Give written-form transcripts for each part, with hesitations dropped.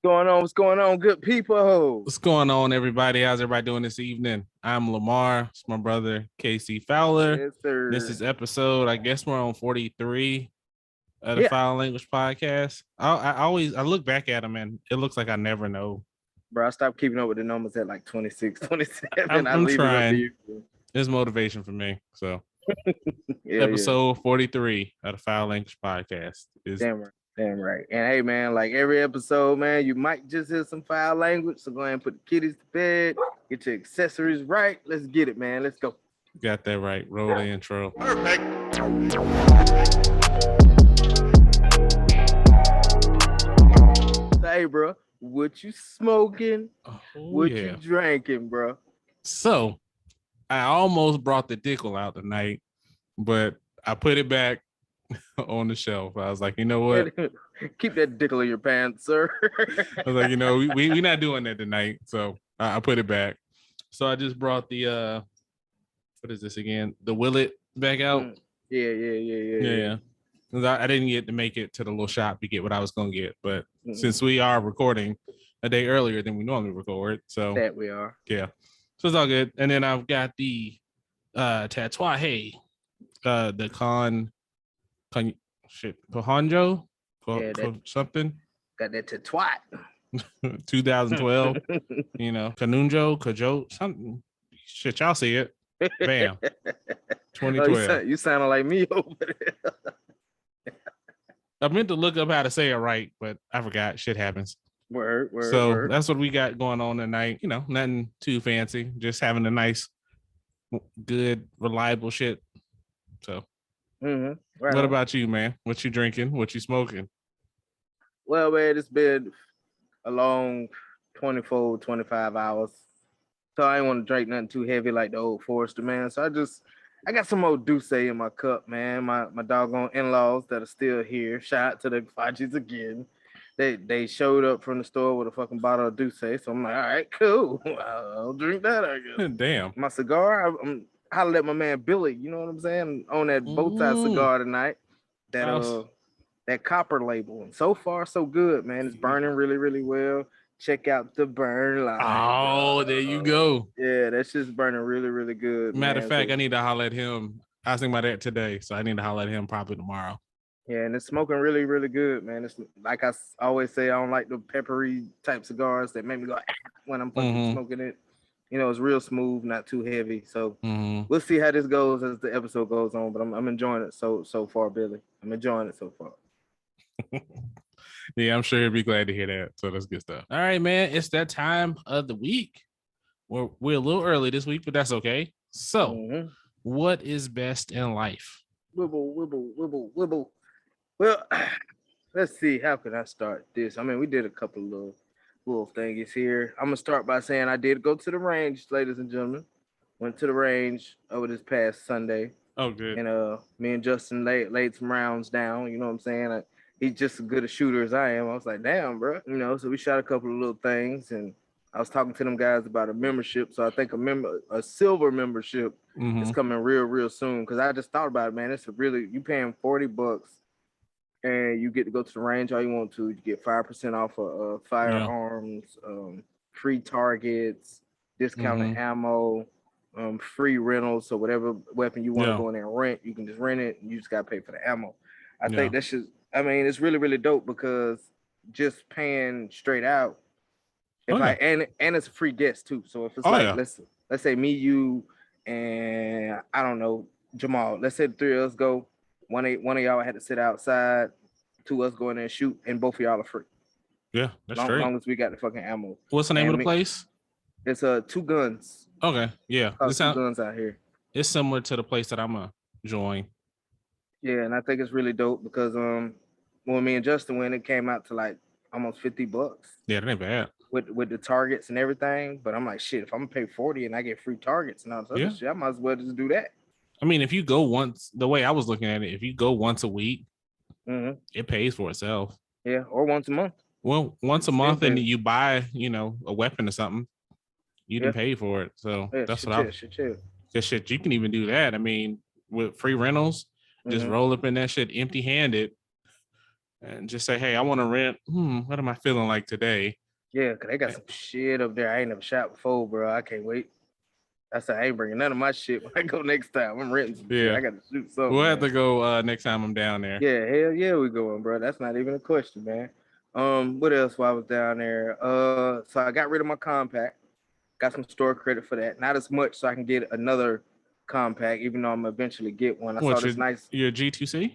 going on? What's going on, good people? What's going on, everybody? How's everybody doing this evening? I'm Lamar. It's my brother, Casey Fowler. Yes, sir. This is episode, I guess we're on 43 of the Fowl Language Podcast. I look back at them and it looks like I never know. Bro, I stopped keeping up with the numbers at like 26, 27. I'm trying. It's motivation for me. So episode 43 of the Fowl Language Podcast is Damn right. And hey, man, like every episode, man, you might just hear some foul language. So go ahead and put the kiddies to bed. Get your accessories right. Let's get it, man. Let's go. Got that right. Roll the intro. Perfect. So, hey, bro, what you smoking? What you drinking, bro? So, I almost brought the dickle out tonight, but I put it back on the shelf. I was like, you know what? Keep that dickle in your pants, sir. I was like, you know, we're not doing that tonight. So I put it back. So I just brought the what is this again? The Willet back out. Yeah. I didn't get to make it to the little shop to get what I was gonna get, but since we are recording a day earlier than we normally record, so that we are. Yeah. So it's all good. And then I've got the Tatuaje, the Pahanjo, something. Got that to twat. 2012, you know, Kajo, something. Shit, y'all see it. Bam. 2012. Oh, you sounding like me over there. I meant to look up how to say it right, but I forgot. Shit happens. Word. That's what we got going on tonight. You know, nothing too fancy. Just having a nice, good, reliable shit. So. Right. What about you, man? What you drinking? What you smoking? Well, man, it's been a long 24, 25 hours. So I ain't want to drink nothing too heavy like the old Forester, man. So I got some old Douce in my cup, man. My doggone in-laws that are still here. Shout out to the Fajis again. They showed up from the store with a fucking bottle of Douce. So I'm like, all right, cool. I'll drink that, I guess. Damn. My cigar, I'm hollered at my man Billy, you know what I'm saying, on that bow tie cigar tonight. That copper label. And so far, so good, man. It's burning really, really well. Check out the burn line. Oh, there you go. Yeah, that's just burning really, really good. Matter of fact, I need to holler at him. I was thinking about that today, so I need to holler at him probably tomorrow. Yeah, and it's smoking really, really good, man. It's like I always say, I don't like the peppery type cigars that make me go when I'm fucking smoking it. You know, it's real smooth, not too heavy. So we'll see how this goes as the episode goes on. But I'm enjoying it so far, Billy. I'm enjoying it so far. Yeah, I'm sure he'll be glad to hear that. So that's good stuff. All right, man. It's that time of the week. We're a little early this week, but that's okay. So, what is best in life? Wibble. Well, let's see. How can I start this? I mean, we did a couple of little thingies here. I'm gonna start by saying I did go to the range, ladies and gentlemen. Went to the range over this past Sunday. Oh, good. And me and Justin laid some rounds down. You know what I'm saying? He's just as good a shooter as I am. I was like, damn, bro. You know, so we shot a couple of little things, and I was talking to them guys about a membership. So I think a silver membership is coming real soon. Because I just thought about it, man. It's you paying $40. And you get to go to the range all you want to. You get 5% off of firearms, free targets, discounted ammo, free rentals. So whatever weapon you want to go in there and rent, you can just rent it, and you just got to pay for the ammo. I think that's just, I mean, it's really, really dope because just paying straight out, and it's a free guest too. So if it's let's say me, you, and I don't know, Jamal. Let's say the three of us go. One of y'all had to sit outside, two of us go in there and shoot, and both of y'all are free. Yeah, that's true. As long as we got the fucking ammo. What's the name of the place? It's Two Guns. Okay, yeah. Two Guns out here. It's similar to the place that I'm gonna join. Yeah, and I think it's really dope because when me and Justin went, it came out to like almost $50. Yeah, that ain't bad. With the targets and everything. But I'm like, shit, if I'm gonna pay 40 and I get free targets and all this other shit, I might as well just do that. I mean, if you go once, the way I was looking at it, if you go once a week, it pays for itself. Yeah, or once a month. Well, once a month, and you buy, you know, a weapon or something, you can pay for it. So that's what That shit, you can even do that. I mean, with free rentals, just roll up in that shit empty-handed and just say, hey, I want to rent. What am I feeling like today? Yeah, because they got some shit up there I ain't never shot before, bro. I can't wait. I said, I ain't bringing none of my shit when I go next time. I'm renting some shit. I got to shoot something. We'll have to go next time I'm down there. Yeah, hell yeah, we going, bro. That's not even a question, man. What else while I was down there? So I got rid of my compact. Got some store credit for that. Not as much, so I can get another compact, even though I'm eventually get one. I saw this nice. Your G2C?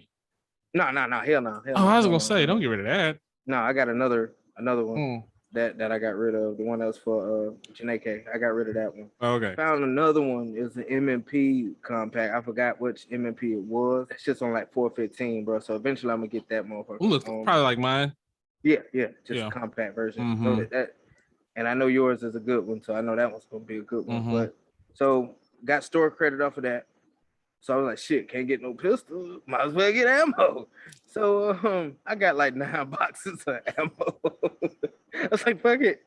No, hell no. I was gonna say, don't get rid of that. No, I got another one that I got rid of. The one that was for Janeke. I got rid of that one. Okay. Found another one. It's an MMP compact. I forgot which MMP it was. It's just on like 415, bro. So eventually I'm gonna get that motherfucker. Looks probably like mine. Yeah, just a compact version. So that, and I know yours is a good one, so I know that one's gonna be a good one. But so got store credit off of that. So I was like, shit, can't get no pistol. Might as well get ammo. So I got like 9 boxes of ammo. I was like, fuck it.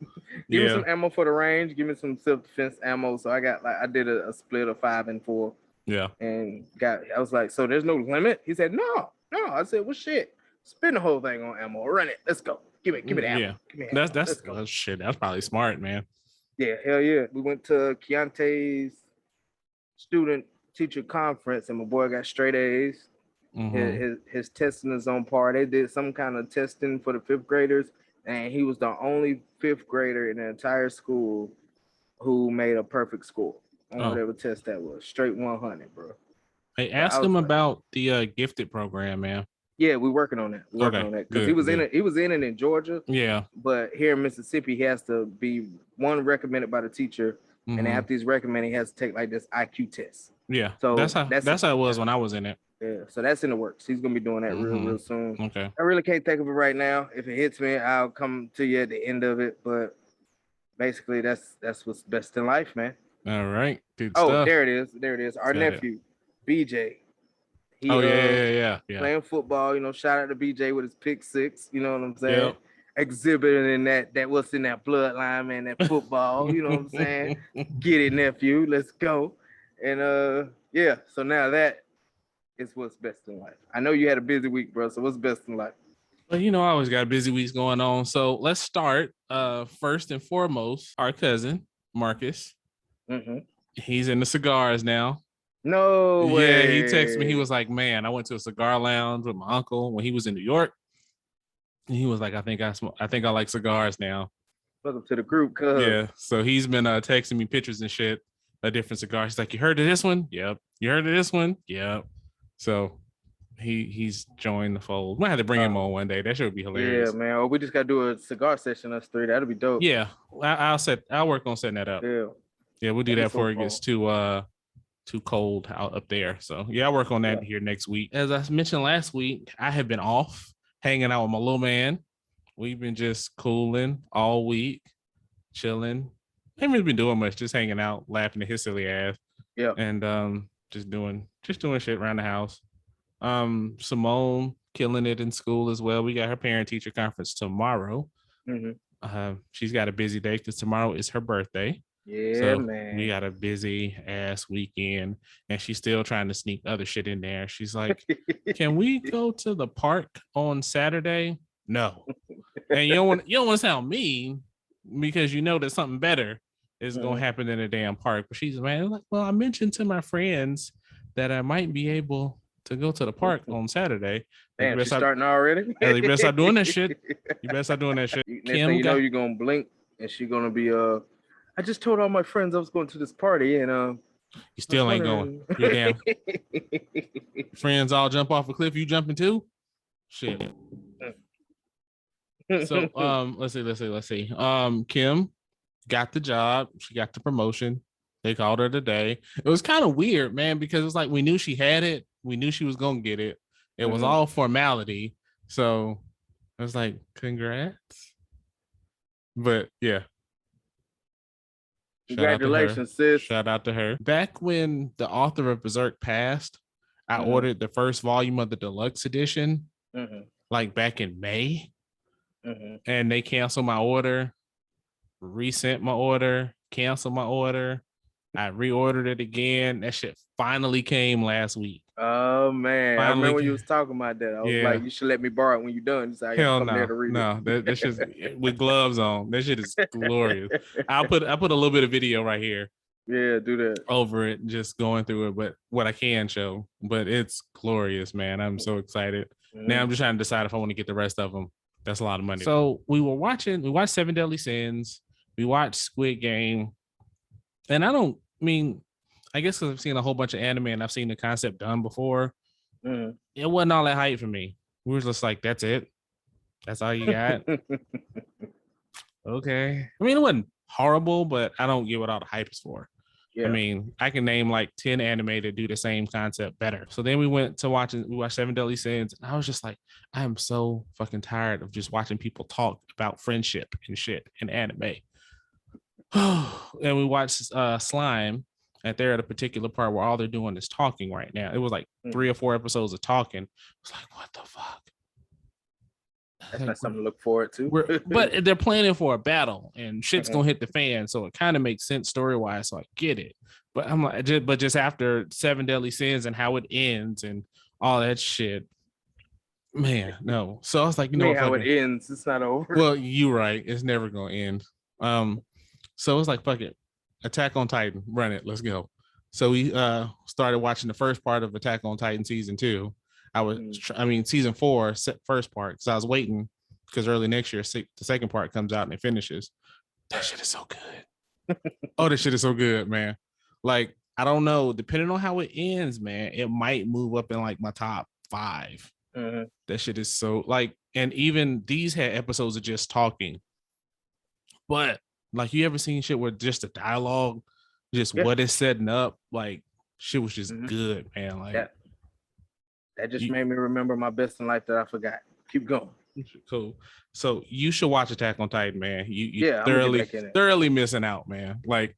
Give me some ammo for the range. Give me some self-defense ammo. So I got I did a split of 5 and 4. Yeah. And I was like, so there's no limit? He said, no. I said, well, shit. Spend the whole thing on ammo. Run it. Let's go. Give me the ammo. Yeah. Give me ammo. That's shit. That's probably smart, man. Yeah, hell yeah. We went to Keontae's student teacher conference, and my boy got straight A's. His testing is on par. They did some kind of testing for the 5th graders, and he was the only 5th grader in the entire school who made a perfect score on whatever test that was. Straight 100, bro. Hey, ask him about the gifted program, man. Yeah, we're working on that. Because he was in it. He was in it in Georgia. Yeah. But here in Mississippi, he has to be recommended by the teacher, and after he's recommended, he has to take like this IQ test. Yeah. So that's how it was when I was in it. Yeah. So that's in the works. He's gonna be doing that real soon. Okay. I really can't think of it right now. If it hits me, I'll come to you at the end of it. But basically, that's what's best in life, man. All right. Good stuff. There it is. Our nephew, BJ. He, yeah. Playing football, shout out to BJ with his pick 6. You know what I'm saying? Yep. Exhibiting that what's in that bloodline, man, that football. You know what I'm saying? Get it, nephew. Let's go. And so now that is what's best in life. I know you had a busy week, bro. So what's best in life? Well, I always got busy weeks going on. So let's start. First and foremost, our cousin Marcus. He's in the cigars now. No way. Yeah, he texted me. He was like, man, I went to a cigar lounge with my uncle when he was in New York. And he was like, I think I like cigars now. Welcome to the group, cuz. Yeah. So he's been texting me pictures and shit of different cigars. He's like, you heard of this one? Yep. You heard of this one? Yep. So he's joined the fold. We'll have to bring him on one day. That should be hilarious. Yeah, man. Or we just gotta do a cigar session, us 3. That'll be dope. Yeah. I'll work on setting that up. Yeah, we'll do that before it gets too cold out up there. So yeah, I'll work on that here next week. As I mentioned last week, I have been off hanging out with my little man. We've been just cooling all week, chilling. Haven't really been doing much, just hanging out, laughing at his silly ass. Yeah. And just doing shit around the house. Simone killing it in school as well. We got her parent teacher conference tomorrow. She's got a busy day because tomorrow is her birthday. Yeah, so man. We got a busy ass weekend, and she's still trying to sneak other shit in there. She's like, "Can we go to the park on Saturday?" No, and you don't want to sound mean because you know that something better is gonna happen in a damn park. But she's like, "Well, I mentioned to my friends that I might be able to go to the park on Saturday." Damn, she's starting already. You better stop doing that shit. Kim, you're gonna blink, and she's gonna be I just told all my friends I was going to this party, and you still ain't going. You're damn. Friends all jump off a cliff. You jumping too? Shit. So let's see. Kim got the job. She got the promotion. They called her today. It was kind of weird, man, because it's like we knew she had it. We knew she was gonna get it. It was all formality. So I was like, congrats. But yeah. Congratulations, sis. Shout out to her. Back when the author of Berserk passed, I ordered the first volume of the deluxe edition, like back in May. And they canceled my order, resent my order, canceled my order. I reordered it again. That shit finally came last week. Oh man, I remember when you was talking about that. I was like, you should let me borrow it when you're done. So I got to come there to read it. No, that shit's with gloves on. That shit is glorious. I put a little bit of video right here. Yeah, do that over it, just going through it. But what I can show, but it's glorious, man. I'm so excited. Now I'm just trying to decide if I want to get the rest of them. That's a lot of money. So we watched 7 Deadly Sins. We watched Squid Game. And I guess because I've seen a whole bunch of anime and I've seen the concept done before. It wasn't all that hype for me. We were just like, that's it. That's all you got. Okay. I mean, it wasn't horrible, but I don't get what all the hype is for. Yeah. I mean, I can name like 10 anime that do the same concept better. So then we watched 7 Deadly Sins, and I was just like, I am so fucking tired of just watching people talk about friendship and shit in anime. And we watched Slime, and they're at a particular part where all they're doing is talking right now. It was like 3 or 4 episodes of talking. It's like, what the fuck? That's not something to look forward to. But they're planning for a battle and shit's gonna hit the fan, so it kind of makes sense story-wise, so I get it. But I'm like, just after 7 Deadly Sins and how it ends and all that shit, man, no. So I was like, how it ends, it's not over. Well, you're right, it's never gonna end. So it's like, fuck it, Attack on Titan, run it, let's go. So we started watching the first part of Attack on Titan season 2. Season 4, first part, because I was waiting because early next year, the second part comes out and it finishes. That shit is so good. Oh, that shit is so good, man. Like, I don't know, depending on how it ends, man, it might move up in like my top 5. That shit is so like, and even these had episodes of just talking. But like, you ever seen shit where just the dialogue, just what is setting up, like shit was just good, man. Like that just made me remember my best in life that I forgot. Keep going. Cool. So you should watch Attack on Titan, man. You thoroughly missing out, man. Like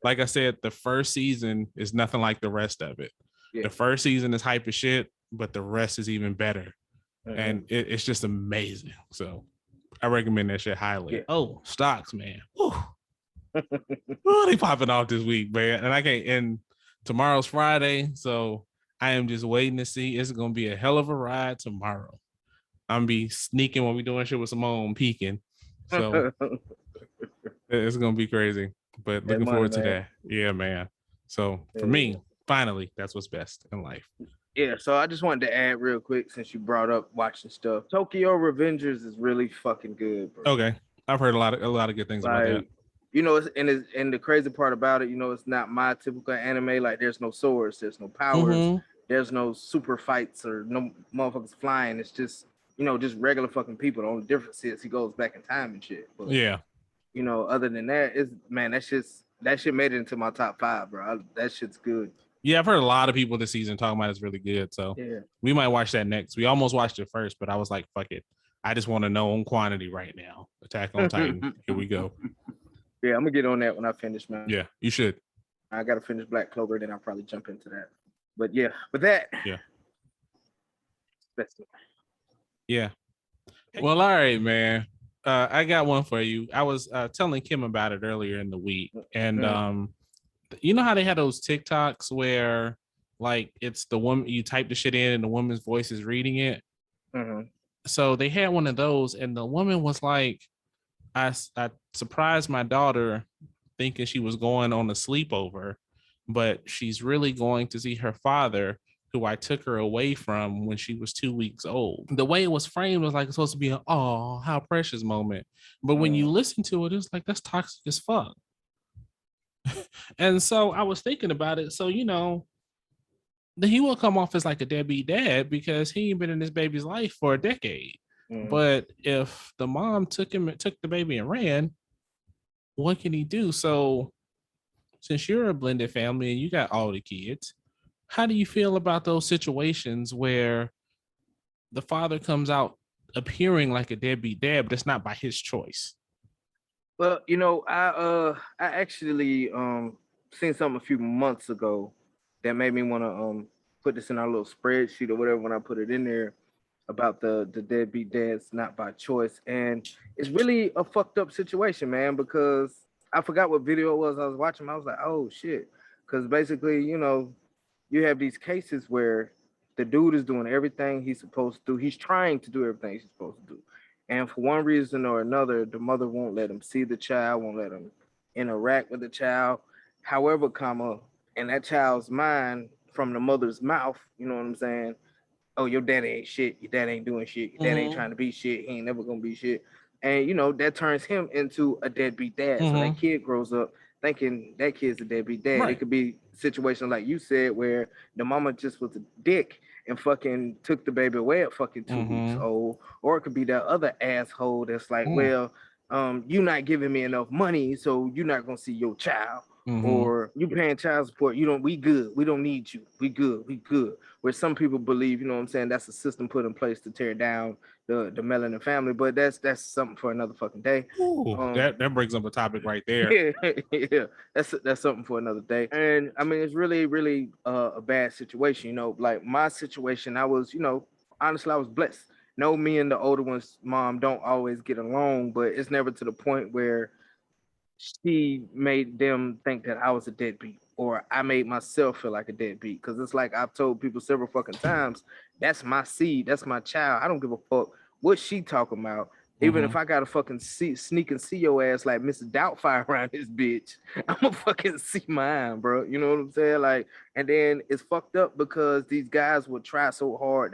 I said, the first season is nothing like the rest of it. Yeah. The first season is hype as shit, but the rest is even better. And it's just amazing. So I recommend that shit highly. Yeah. Oh, stocks, man. They popping off this week, man. And I can't. And tomorrow's Friday, so I am just waiting to see. It's gonna be a hell of a ride tomorrow. I'm be sneaking when we doing shit with Simone, peeking. So it's gonna be crazy. But looking forward to that. Yeah, man. So for me, finally, that's what's best in life. Yeah, so I just wanted to add real quick, since you brought up watching stuff. Tokyo Revengers is really fucking good, bro. Okay, I've heard a lot of good things about that. You know, and the crazy part about it, you know, it's not my typical anime. Like, there's no swords, there's no powers, there's no super fights or no motherfuckers flying. It's just, you know, just regular fucking people. The only difference is he goes back in time and shit. But, you know, other than that, that shit made it into my top 5, bro. That shit's good. Yeah, I've heard a lot of people this season talking about it's really good. So we might watch that next. We almost watched it first, but I was like, fuck it. I just want to know on quantity right now. Attack on Titan. Here we go. Yeah, I'm gonna get on that when I finish, man. Yeah, you should. I gotta finish Black Clover, then I'll probably jump into that. But yeah, with that. Yeah. That's it. Yeah. Well, all right, man. I got one for you. I was telling Kim about it earlier in the week, and you know how they had those TikToks where like it's the woman, you type the shit in and the woman's voice is reading it. So they had one of those, and the woman was like, I surprised my daughter thinking she was going on a sleepover, but she's really going to see her father, who I took her away from when she was 2 weeks old. The way it was framed was like it's supposed to be an oh, how precious moment. But when you listen to it, it's like that's toxic as fuck. And so I was thinking about it. So, you know, he will come off as like a deadbeat dad because he ain't been in this baby's life for a decade. But if the mom took the baby and ran, what can he do? So since you're a blended family and you got all the kids, how do you feel about those situations where the father comes out appearing like a deadbeat dad, but it's not by his choice? Well, you know, I actually seen something a few months ago that made me want to put this in our little spreadsheet or whatever when I put it in there about the deadbeat dads not by choice. And it's really a fucked up situation, man, because I forgot what video it was I was watching. I was like, oh shit. Because basically, you have these cases where the dude is doing everything he's supposed to do. He's trying to do everything he's supposed to do. And for one reason or another, the mother won't let him see the child, won't let him interact with the child. However, in that child's mind, from the mother's mouth, you know what I'm saying? Oh, your daddy ain't shit. Your dad ain't doing shit. Your dad ain't trying to be shit. He ain't never gonna be shit. And that turns him into a deadbeat dad. So that kid grows up thinking that kid's a deadbeat dad. Right. It could be situations like you said where the mama just was a dick and fucking took the baby away at fucking 2 weeks old. Or it could be that other asshole that's like, well, you're not giving me enough money, so you're not gonna see your child. Or you paying child support, we good. We don't need you. We good. Where some people believe, you know what I'm saying, that's a system put in place to tear down the melanin family, but that's something for another fucking day. Ooh, that brings up a topic right there. Yeah, that's something for another day. And I mean, it's really, really a bad situation. Like my situation, I was, honestly, I was blessed. Me and the older one's mom don't always get along, but it's never to the point where she made them think that I was a deadbeat or I made myself feel like a deadbeat. Because it's like I've told people several fucking times, that's my seed, that's my child. I don't give a fuck what she talking about. Even if I gotta fucking sneak and see your ass like Mr. Doubtfire around this bitch, I'm gonna fucking see mine, bro. You know what I'm saying? Like, and then it's fucked up because these guys will try so hard,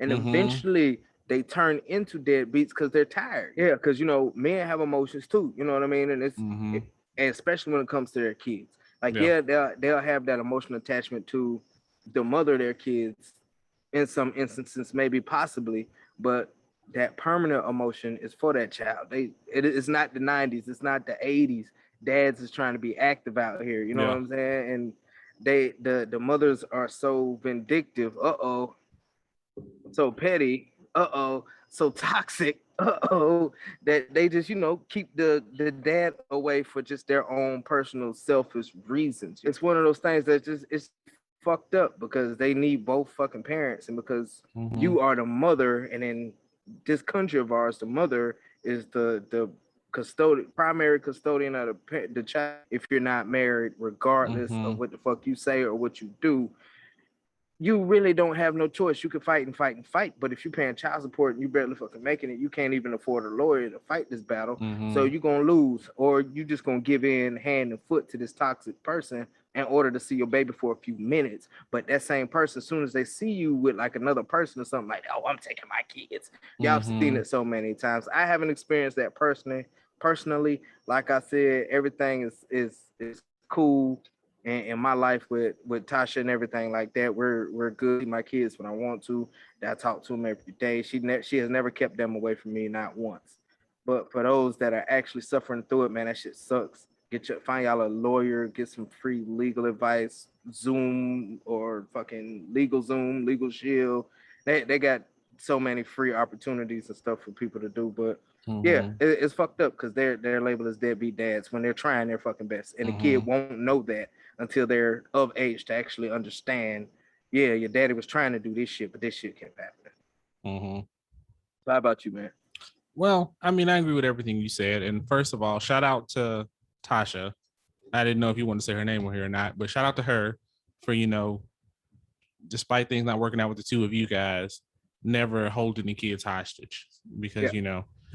and eventually they turn into deadbeats because they're tired. Yeah, because men have emotions too. You know what I mean? And and especially when it comes to their kids. Like, they'll have that emotional attachment to the mother of their kids in some instances, maybe possibly, but that permanent emotion is for that child. It's not the 90s, it's not the 80s. Dads is trying to be active out here. You know what I'm saying? And the mothers are so vindictive. So petty, so toxic, that they just, keep the dad away for just their own personal selfish reasons. It's one of those things that it's fucked up because they need both fucking parents, and because you are the mother, and in this country of ours, the mother is the primary custodian of the child if you're not married, regardless of what the fuck you say or what you do. You really don't have no choice. You can fight and fight and fight, but if you're paying child support and you barely fucking making it, you can't even afford a lawyer to fight this battle. So you're gonna lose, or you just gonna give in hand and foot to this toxic person in order to see your baby for a few minutes. But that same person, as soon as they see you with like another person or something, like, oh, I'm taking my kids. Y'all have seen it so many times. I haven't experienced that personally. Like I said, everything is cool. In my life with Tasha and everything like that, we're good. My kids when I want to. I talk to them every day. She has never kept them away from me, not once. But for those that are actually suffering through it, man, that shit sucks. Find y'all a lawyer, get some free legal advice, Zoom or fucking Legal Zoom, Legal Shield. They got so many free opportunities and stuff for people to do, but it's fucked up because they're labeled as deadbeat dads when they're trying their fucking best, and the kid won't know that until they're of age to actually understand. Yeah, your daddy was trying to do this shit, but this shit kept happening. So how about you, man? Well, I mean, I agree with everything you said. And first of all, shout out to Tasha. I didn't know if you wanted to say her name on here or not, but shout out to her for, despite things not working out with the two of you guys, never holding the kids hostage. Because,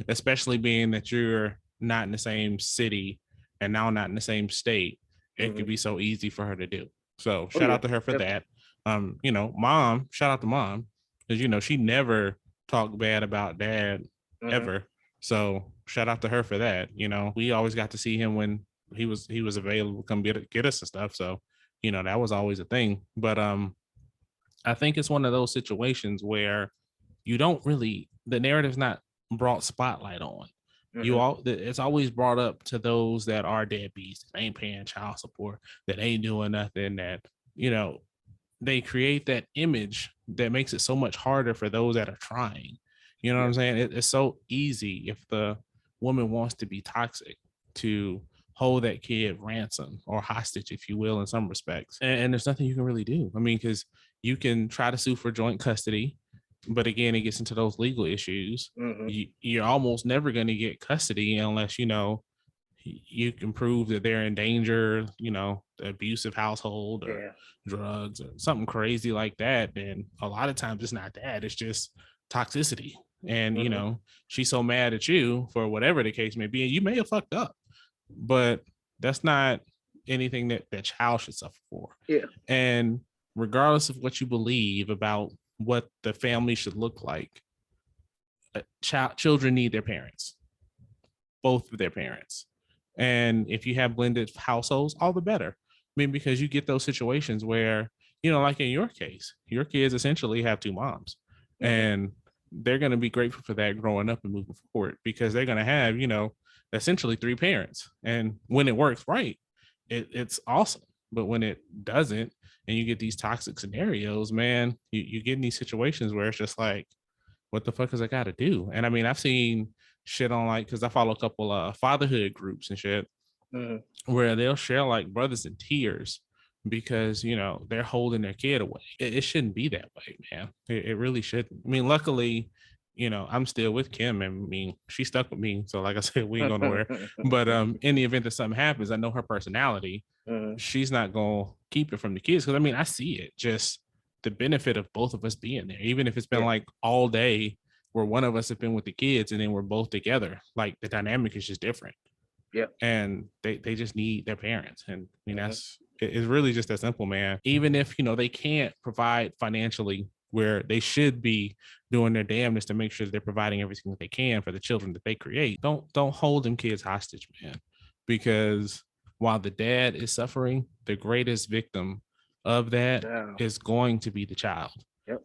especially being that you're not in the same city and now not in the same state, it could be so easy for her to do. So shout out to her for that. Mom, shout out to mom, because she never talked bad about dad ever. So shout out to her for that. We always got to see him when he was available, come get us and stuff. So that was always a thing. But I think it's one of those situations where you don't really, the narrative's not brought spotlight on. It's always brought up to those that are deadbeats, that ain't paying child support, that ain't doing nothing, that they create that image that makes it so much harder for those that are trying. You know what I'm saying? It's so easy if the woman wants to be toxic to hold that kid ransom or hostage, if you will, in some respects. And there's nothing you can really do. I mean, because you can try to sue for joint custody, but again, it gets into those legal issues. You're almost never going to get custody unless, you can prove that they're in danger, you know, the abusive household or drugs or something crazy like that, then a lot of times it's not that, it's just toxicity. And you know, she's so mad at you for whatever the case may be, and you may have fucked up, but that's not anything that that child should suffer for. And regardless of what you believe about what the family should look like, children need their parents, both of their parents. And if you have blended households, all the better. I mean, because you get those situations where, you know, like in your case, your kids essentially have two moms, and they're going to be grateful for that growing up and moving forward, because they're going to have, you know, essentially three parents. And when it works right, it's awesome. But when it doesn't, and you get these toxic scenarios, man, you get in these situations where it's just like, what the fuck is I got to do? And I mean, I've seen shit on, like, because I follow a couple fatherhood groups and shit, where they'll share like brothers in tears because, you know, they're holding their kid away. It shouldn't be that way, man. It really shouldn't. I mean, luckily, you know, I'm still with Kim, and I mean, she stuck with me. So like I said, we ain't going nowhere. But in the event that something happens, I know her personality. She's not going to keep it from the kids. Because I mean, I see it, just the benefit of both of us being there, even if it's been like all day where one of us have been with the kids and then we're both together. Like the dynamic is just different. And they just need their parents. And I mean, it's really just that simple, man. Even if, you know, they can't provide financially, where they should be doing their damnedest to make sure that they're providing everything that they can for the children that they create. Don't hold them kids hostage, man. Because while the dad is suffering, the greatest victim of that is going to be the child.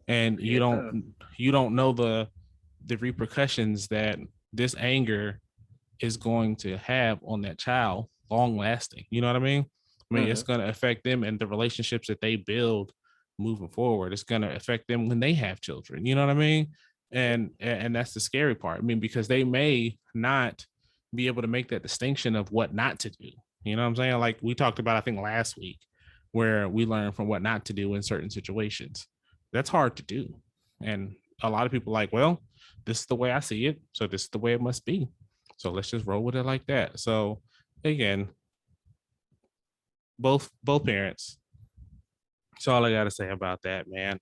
And you don't know the repercussions that this anger is going to have on that child long lasting. You know what I mean? I mean, it's going to affect them and the relationships that they build moving forward. It's going to affect them when they have children. You know what I mean? And that's the scary part. I mean, because they may not be able to make that distinction of what not to do. You know what I'm saying? Like we talked about, I think last week, where we learned from what not to do in certain situations. That's hard to do. And a lot of people are like, well, this is the way I see it, so this is the way it must be. So let's just roll with it like that. So again, both parents. That's all I got to say about that, man.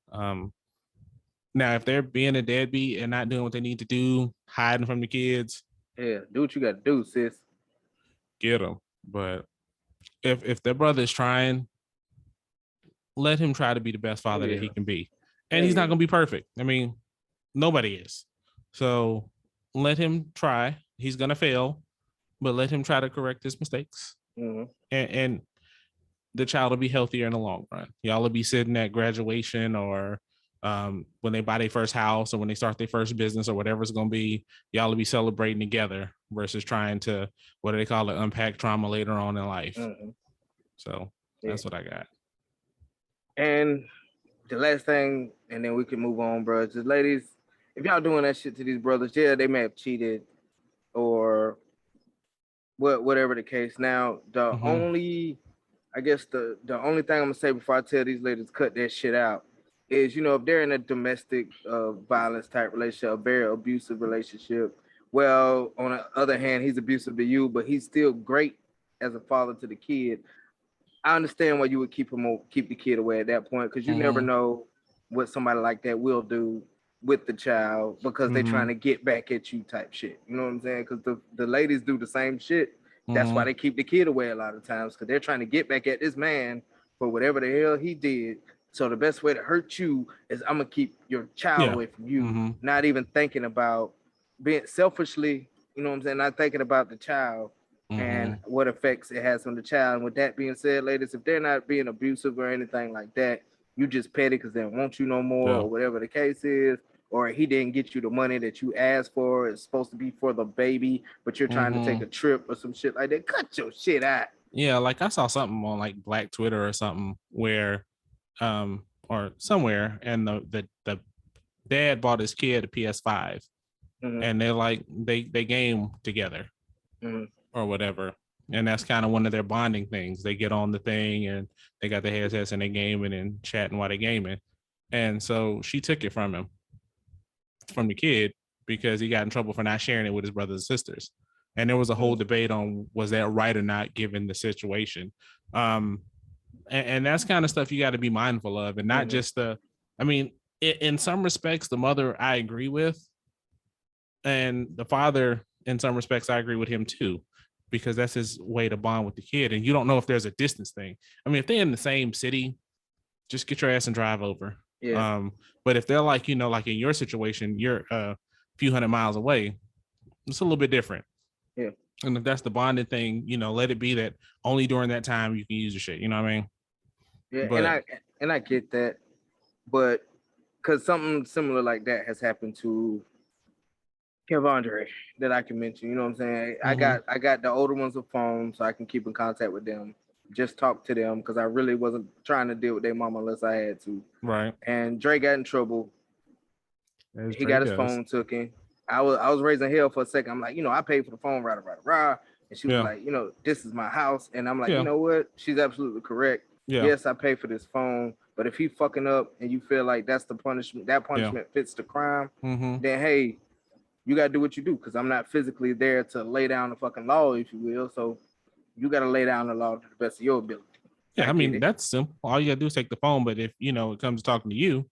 Now, if they're being a deadbeat and not doing what they need to do, hiding from the kids, do what you got to do, sis. Get them. But if their brother is trying, let him try to be the best father that he can be. And he's not going to be perfect. I mean, nobody is. So let him try. He's going to fail, but let him try to correct his mistakes. And the child will be healthier in the long run. Y'all will be sitting at graduation or when they buy their first house or when they start their first business or whatever it's going to be, y'all will be celebrating together versus trying to, what do they call it, unpack trauma later on in life. So that's what I got. And the last thing, and then we can move on, bro. Just ladies, if y'all doing that shit to these brothers, they may have cheated or whatever the case. Now, the only, I guess the only thing I'm gonna say before I tell these ladies to cut that shit out is, you know, if they're in a domestic violence type relationship, a very abusive relationship, well, on the other hand, he's abusive to you, but he's still great as a father to the kid. I understand why you would keep the kid away at that point, because you never know what somebody like that will do with the child because they're trying to get back at you type shit. You know what I'm saying? Because the ladies do the same shit. That's why they keep the kid away a lot of times, because they're trying to get back at this man for whatever the hell he did. So the best way to hurt you is I'm going to keep your child away from you, not even thinking about being selfishly, you know what I'm saying, not thinking about the child and what effects it has on the child. And with that being said, ladies, if they're not being abusive or anything like that, you just petty because they don't want you no more or whatever the case is, or he didn't get you the money that you asked for. It's supposed to be for the baby, but you're trying to take a trip or some shit like that. Cut your shit out. Yeah, like I saw something on like Black Twitter or something where, or somewhere, and the dad bought his kid a PS5, and they're like they game together or whatever, and that's kind of one of their bonding things. They get on the thing and they got their headsets and they gaming and chatting while they gaming, and so she took it from the kid because he got in trouble for not sharing it with his brothers and sisters. And there was a whole debate on was that right or not, given the situation. And that's kind of stuff you got to be mindful of, and not just in some respects, the mother I agree with, and the father in some respects I agree with him too, because that's his way to bond with the kid. And you don't know if there's a distance thing. I mean, if they're in the same city, just get your ass and drive over. Yeah. But if they're like, like in your situation, you're a few hundred miles away, it's a little bit different. Yeah. And if that's the bonding thing, let it be that only during that time you can use your shit. You know what I mean? Yeah, but, and I get that, but because something similar like that has happened to Kev Andre that I can mention. You know what I'm saying? Mm-hmm. I got the older ones a phone, so I can keep in contact with them. Just talk to them, because I really wasn't trying to deal with their mom unless I had to. Right. And Dre got in trouble. He got his phone taken. I was raising hell for a second. I'm like, I paid for the phone, rah. And she was like, this is my house. And I'm like, you know what? She's absolutely correct. Yeah. Yes, I pay for this phone. But if he fucking up and you feel like that's the punishment, that punishment fits the crime, then hey, you got to do what you do, because I'm not physically there to lay down the fucking law, if you will. So you got to lay down the law to the best of your ability. Yeah, I mean, that's simple. All you got to do is take the phone. But if, it comes to talking to you,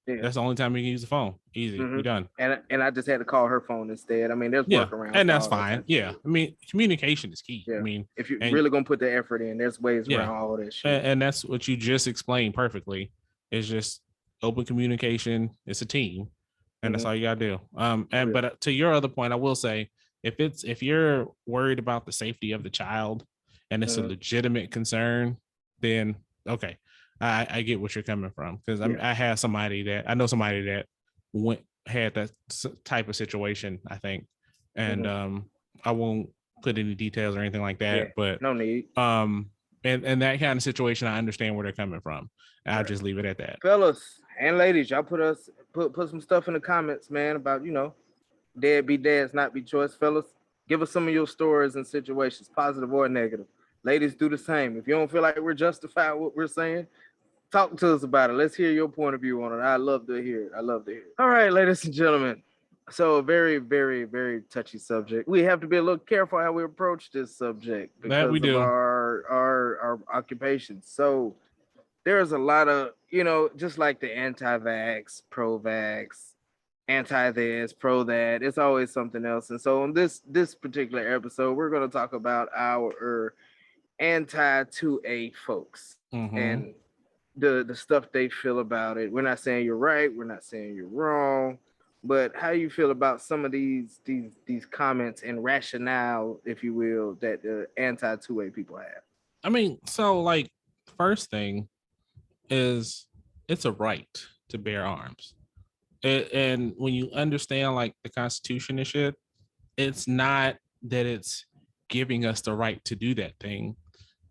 that's the only time you can use the phone. Easy. You're done. And I just had to call her phone instead. I mean, there's workarounds. And that's fine. Yeah. I mean, communication is key. Yeah. I mean, if you're really going to put the effort in, there's ways around all that shit. And that's what you just explained perfectly. It's just open communication. It's a team. And that's all you got to do. But to your other point, I will say, if you're worried about the safety of the child and it's a legitimate concern, then okay. I get what you're coming from, because I know somebody that had that type of situation, I think, and I won't put any details or anything like that, but no need. And that kind of situation, I understand where they're coming from. I'll just leave it at that. Fellas and ladies, y'all put some stuff in the comments, man, about deadbeat dads not be choice. Fellas, give us some of your stories and situations, positive or negative. Ladies, do the same. If you don't feel like we're justified what we're saying, talk to us about it. Let's hear your point of view on it. I love to hear it. All right, ladies and gentlemen. So a very, very, very touchy subject. We have to be a little careful how we approach this subject because of our occupations. So there's a lot of, just like the anti-vax, pro-vax, anti-this, pro-that. It's always something else. And so on this particular episode, we're going to talk about our anti-2A folks and the stuff they feel about it. We're not saying you're right. We're not saying you're wrong. But how you feel about some of these comments and rationale, if you will, that the anti-2A people have? I mean, so like, first thing is it's a right to bear arms. And when you understand like the Constitution and shit, it's not that it's giving us the right to do that thing.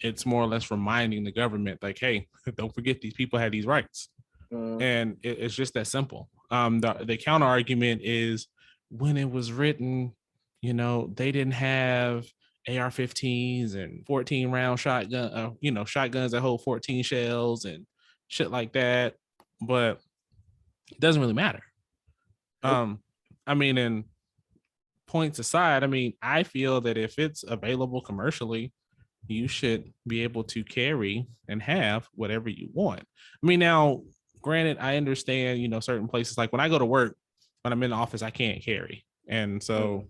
It's more or less reminding the government, like, hey, don't forget these people had these rights. And it's just that simple. The counter argument is when it was written, they didn't have AR-15s and 14 round shotgun, shotguns that hold 14 shells and shit like that. But it doesn't really matter. I mean, and points aside, I mean, I feel that if it's available commercially, you should be able to carry and have whatever you want. I mean, now, granted, I understand, certain places, like when I go to work, when I'm in the office, I can't carry. And so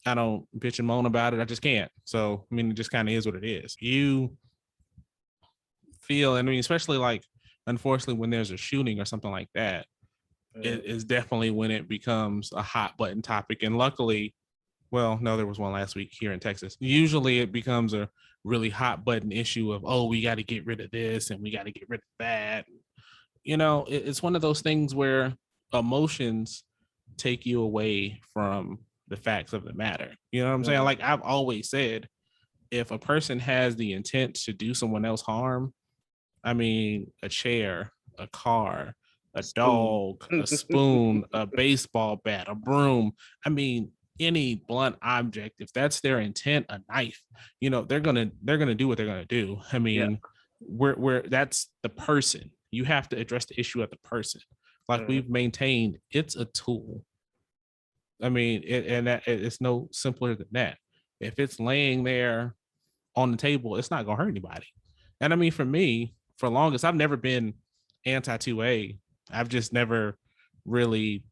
I don't bitch and moan about it. I just can't. So, I mean, it just kind of is what it is. You feel, especially like, unfortunately, when there's a shooting or something like that, it is definitely when it becomes a hot button topic. And luckily, well, no, there was one last week here in Texas. Usually it becomes a really hot button issue of, oh, we got to get rid of this and we got to get rid of that. It's one of those things where emotions take you away from the facts of the matter. You know what I'm saying? Like I've always said, if a person has the intent to do someone else harm, I mean, a chair, a car, a dog, a spoon, a baseball bat, a broom. I mean, any blunt object, if that's their intent, a knife, they're gonna do what they're gonna do. I mean, we're that's the person. You have to address the issue at the person. Like we've maintained, it's a tool. I mean, it's no simpler than that. If it's laying there on the table, it's not gonna hurt anybody. And I mean, for me, for longest, I've never been anti 2A. I've just never really,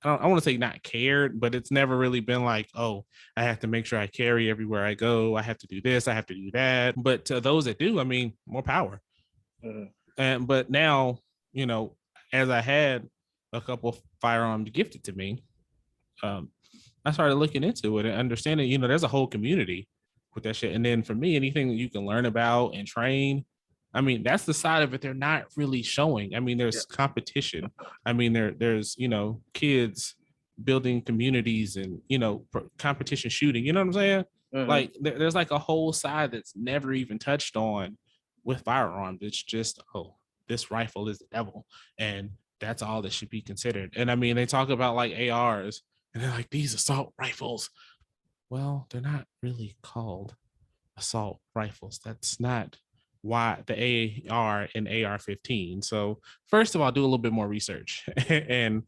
I want to say not cared, but it's never really been like, oh, I have to make sure I carry everywhere I go. I have to do this, I have to do that. But to those that do, I mean, more power. But now, as I had a couple of firearms gifted to me, I started looking into it and understanding, there's a whole community with that shit. And then for me, anything that you can learn about and train, I mean, that's the side of it they're not really showing. I mean, there's competition. I mean, there's kids building communities and competition shooting. You know what I'm saying? Like there's like a whole side that's never even touched on with firearms. It's just, oh, this rifle is the devil, and that's all that should be considered. And I mean, they talk about like ARs, and they're like, these assault rifles. Well, they're not really called assault rifles. That's not why the AR and AR-15. So first of all, do a little bit more research and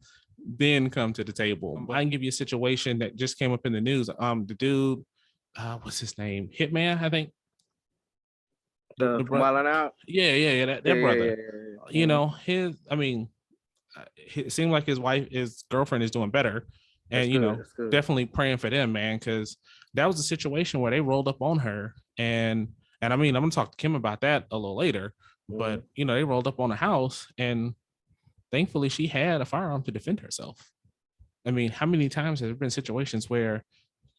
then come to the table. I can give you a situation that just came up in the news. The dude, what's his name? Hitman, I think. The Wild Out. Yeah. That brother. It seemed like his girlfriend is doing better. And definitely praying for them, man, because that was a situation where they rolled up on her, and I mean, I'm gonna talk to Kim about that a little later, but they rolled up on the house, and thankfully she had a firearm to defend herself. I mean, how many times have there been situations where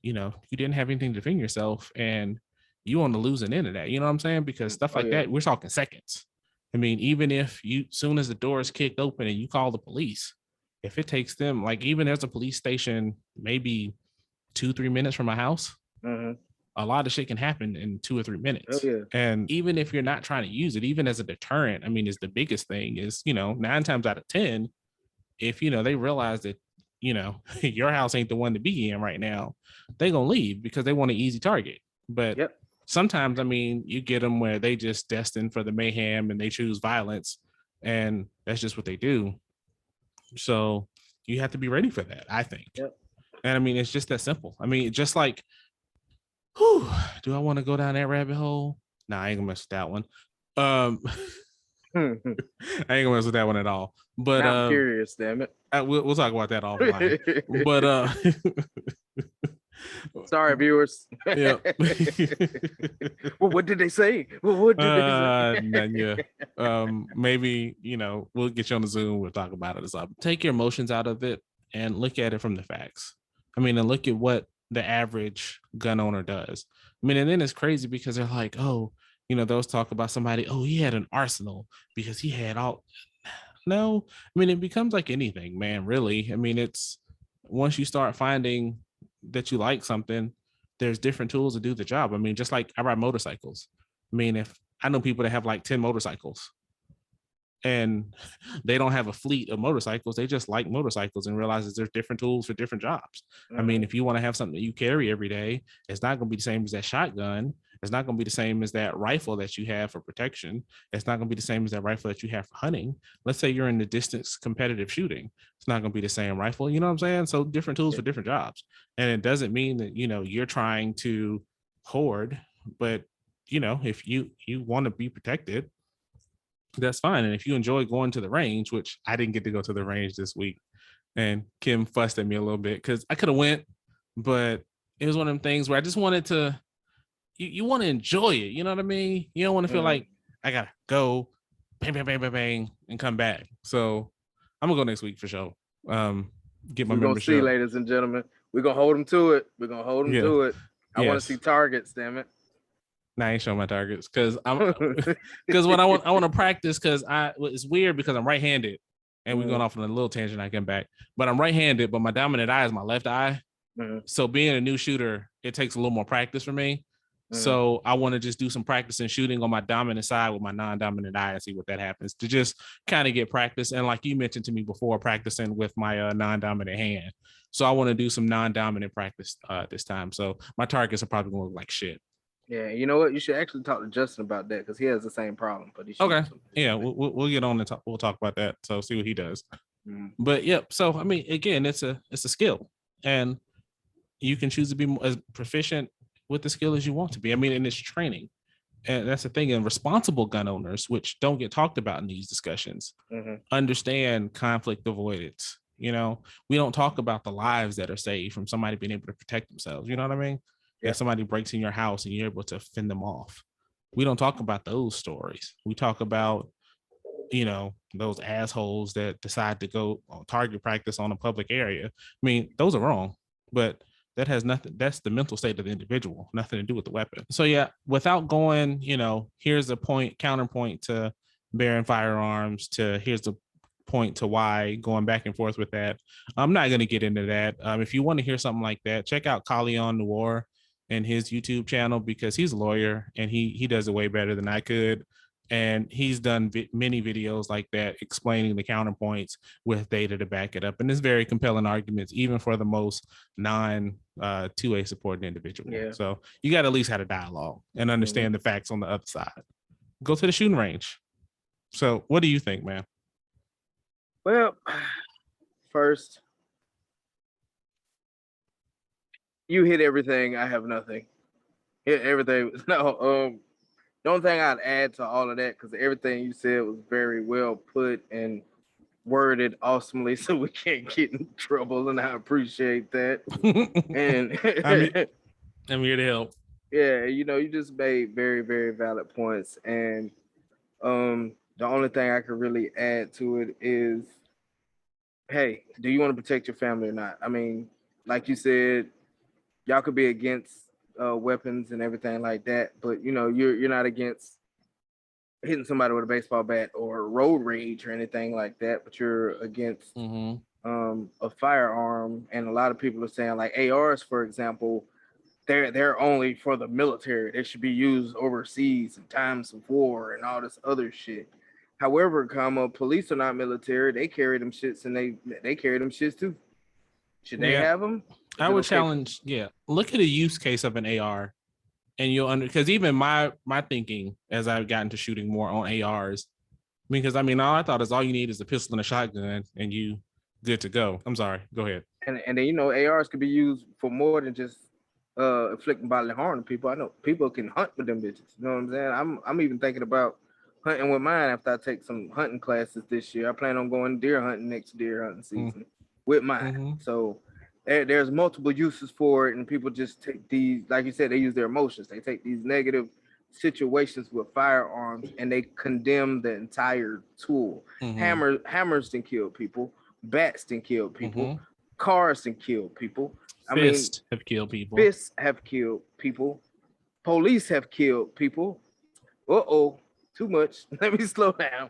you didn't have anything to defend yourself, and you on the losing end of that? You know what I'm saying? Because stuff like that, we're talking seconds. I mean, even if soon as the door is kicked open and you call the police, if it takes them, like, even there's a police station maybe 2-3 minutes from my house, a lot of shit can happen in 2 or 3 minutes. And even if you're not trying to use it, even as a deterrent, I mean, is the biggest thing is, 9 times out of 10, if, they realize that, your house ain't the one to be in right now, they gonna leave because they want an easy target. But sometimes, I mean, you get them where they just destined for the mayhem and they choose violence, and that's just what they do. So you have to be ready for that, I think. And I mean, it's just that simple. I mean, just like, do I want to go down that rabbit hole? Nah, I ain't gonna mess with that one. I ain't gonna mess with that one at all. But I'm curious, damn it. We'll talk about that offline. But sorry, viewers. Yeah. Well, what did they say? What did they say? Maybe we'll get you on the Zoom. We'll talk about it or something. Take your emotions out of it and look at it from the facts. I mean, and look at what the average gun owner does. I mean, and then it's crazy because they're like, oh, those talk about somebody. Oh, he had an arsenal because he had all. No, I mean, it becomes like anything, man. Really, I mean, it's once you start finding that you like something, there's different tools to do the job. I mean, just like I ride motorcycles. I mean, if I know people that have like 10 motorcycles and they don't have a fleet of motorcycles, they just like motorcycles and realizes there's different tools for different jobs. I mean, if you want to have something that you carry every day, it's not going to be the same as that shotgun. It's not going to be the same as that rifle that you have for protection. It's not going to be the same as that rifle that you have for hunting. Let's say you're in the distance competitive shooting. It's not going to be the same rifle. You know what I'm saying? So different tools for different jobs. And it doesn't mean that, you're trying to hoard, but, if you want to be protected, that's fine. And if you enjoy going to the range, which I didn't get to go to the range this week, and Kim fussed at me a little bit because I could have went, but it was one of them things where I just wanted to, you want to enjoy it. You know what I mean? You don't want to feel like I got to go bang, bang, bang, bang, bang, and come back. So I'm going to go next week for sure. Get my membership. We're going to see, ladies and gentlemen. We're going to hold them to it. We're going to hold them to it. I want to see targets, damn it. Nah, I ain't showing my targets because what I want to practice because it's weird because I'm right-handed and we're going off on a little tangent. I come back, but I'm right-handed, but my dominant eye is my left eye. So being a new shooter, it takes a little more practice for me. So I want to just do some practice and shooting on my dominant side with my non-dominant eye and see what that happens to just kind of get practice. And like you mentioned to me before, practicing with my non-dominant hand. So I want to do some non-dominant practice this time. So my targets are probably going to look like shit. Yeah, you know what? You should actually talk to Justin about that because he has the same problem. But okay, yeah, we'll get on and we'll talk about that. So see what he does. But yep. So I mean, again, it's a skill. and you can choose to be as proficient with the skill as you want to be. I mean, and it's training. And that's the thing. And responsible gun owners, which don't get talked about in these discussions, understand conflict avoidance. You know, we don't talk about the lives that are saved from somebody being able to protect themselves. You know what I mean? Yeah. If somebody breaks in your house and you're able to fend them off, we don't talk about those stories. We talk about, you know, those assholes that decide to go on target practice on a public area. I mean, those are wrong, but that has nothing. That's the mental state of the individual, nothing to do with the weapon. So yeah, without going, you know, here's a counterpoint to bearing firearms, to here's the point to why, going back and forth with that. I'm not going to get into that. If you want to hear something like that, check out Leon Noir and his YouTube channel, because he's a lawyer and he does it way better than I could. And he's done many videos like that, explaining the counterpoints with data to back it up. And it's very compelling arguments, even for the most non-2A supporting individual. Yeah. So you got to at least have a dialogue and understand the facts on the other side. Go to the shooting range. So what do you think, man? Well, first, you hit everything. I have nothing. Hit everything. No, the only thing I'd add to all of that, because everything you said was very well put and worded awesomely, so we can't get in trouble, and I appreciate that. And I'm here to help. Yeah, you know, you just made very, very valid points, and the only thing I could really add to it is, hey, do you want to protect your family or not? I mean, like you said, y'all could be against weapons and everything like that, but you know, you're not against hitting somebody with a baseball bat or road rage or anything like that, but you're against a firearm. And a lot of people are saying, like, ARs, for example, they're only for the military. They should be used overseas in times of war and all this other shit. However, police are not military. They carry them shits, and they carry them shits too. Should they have them? I would challenge, look at a use case of an AR, and you'll because even my thinking as I've gotten to shooting more on ARs, because I mean, all I thought is all you need is a pistol and a shotgun, and you good to go. I'm sorry, go ahead. And then, you know, ARs could be used for more than just inflicting bodily harm to people. I know people can hunt with them bitches. You know what I'm saying? I'm even thinking about hunting with mine after I take some hunting classes this year. I plan on going deer hunting next deer hunting season with mine. So there's multiple uses for it, and people just take these, like you said, they use their emotions. They take these negative situations with firearms and they condemn the entire tool. Hammers can kill people, bats can kill people, cars can kill people. Fists have killed people. Fists have killed people. Police have killed people. Too much. Let me slow down.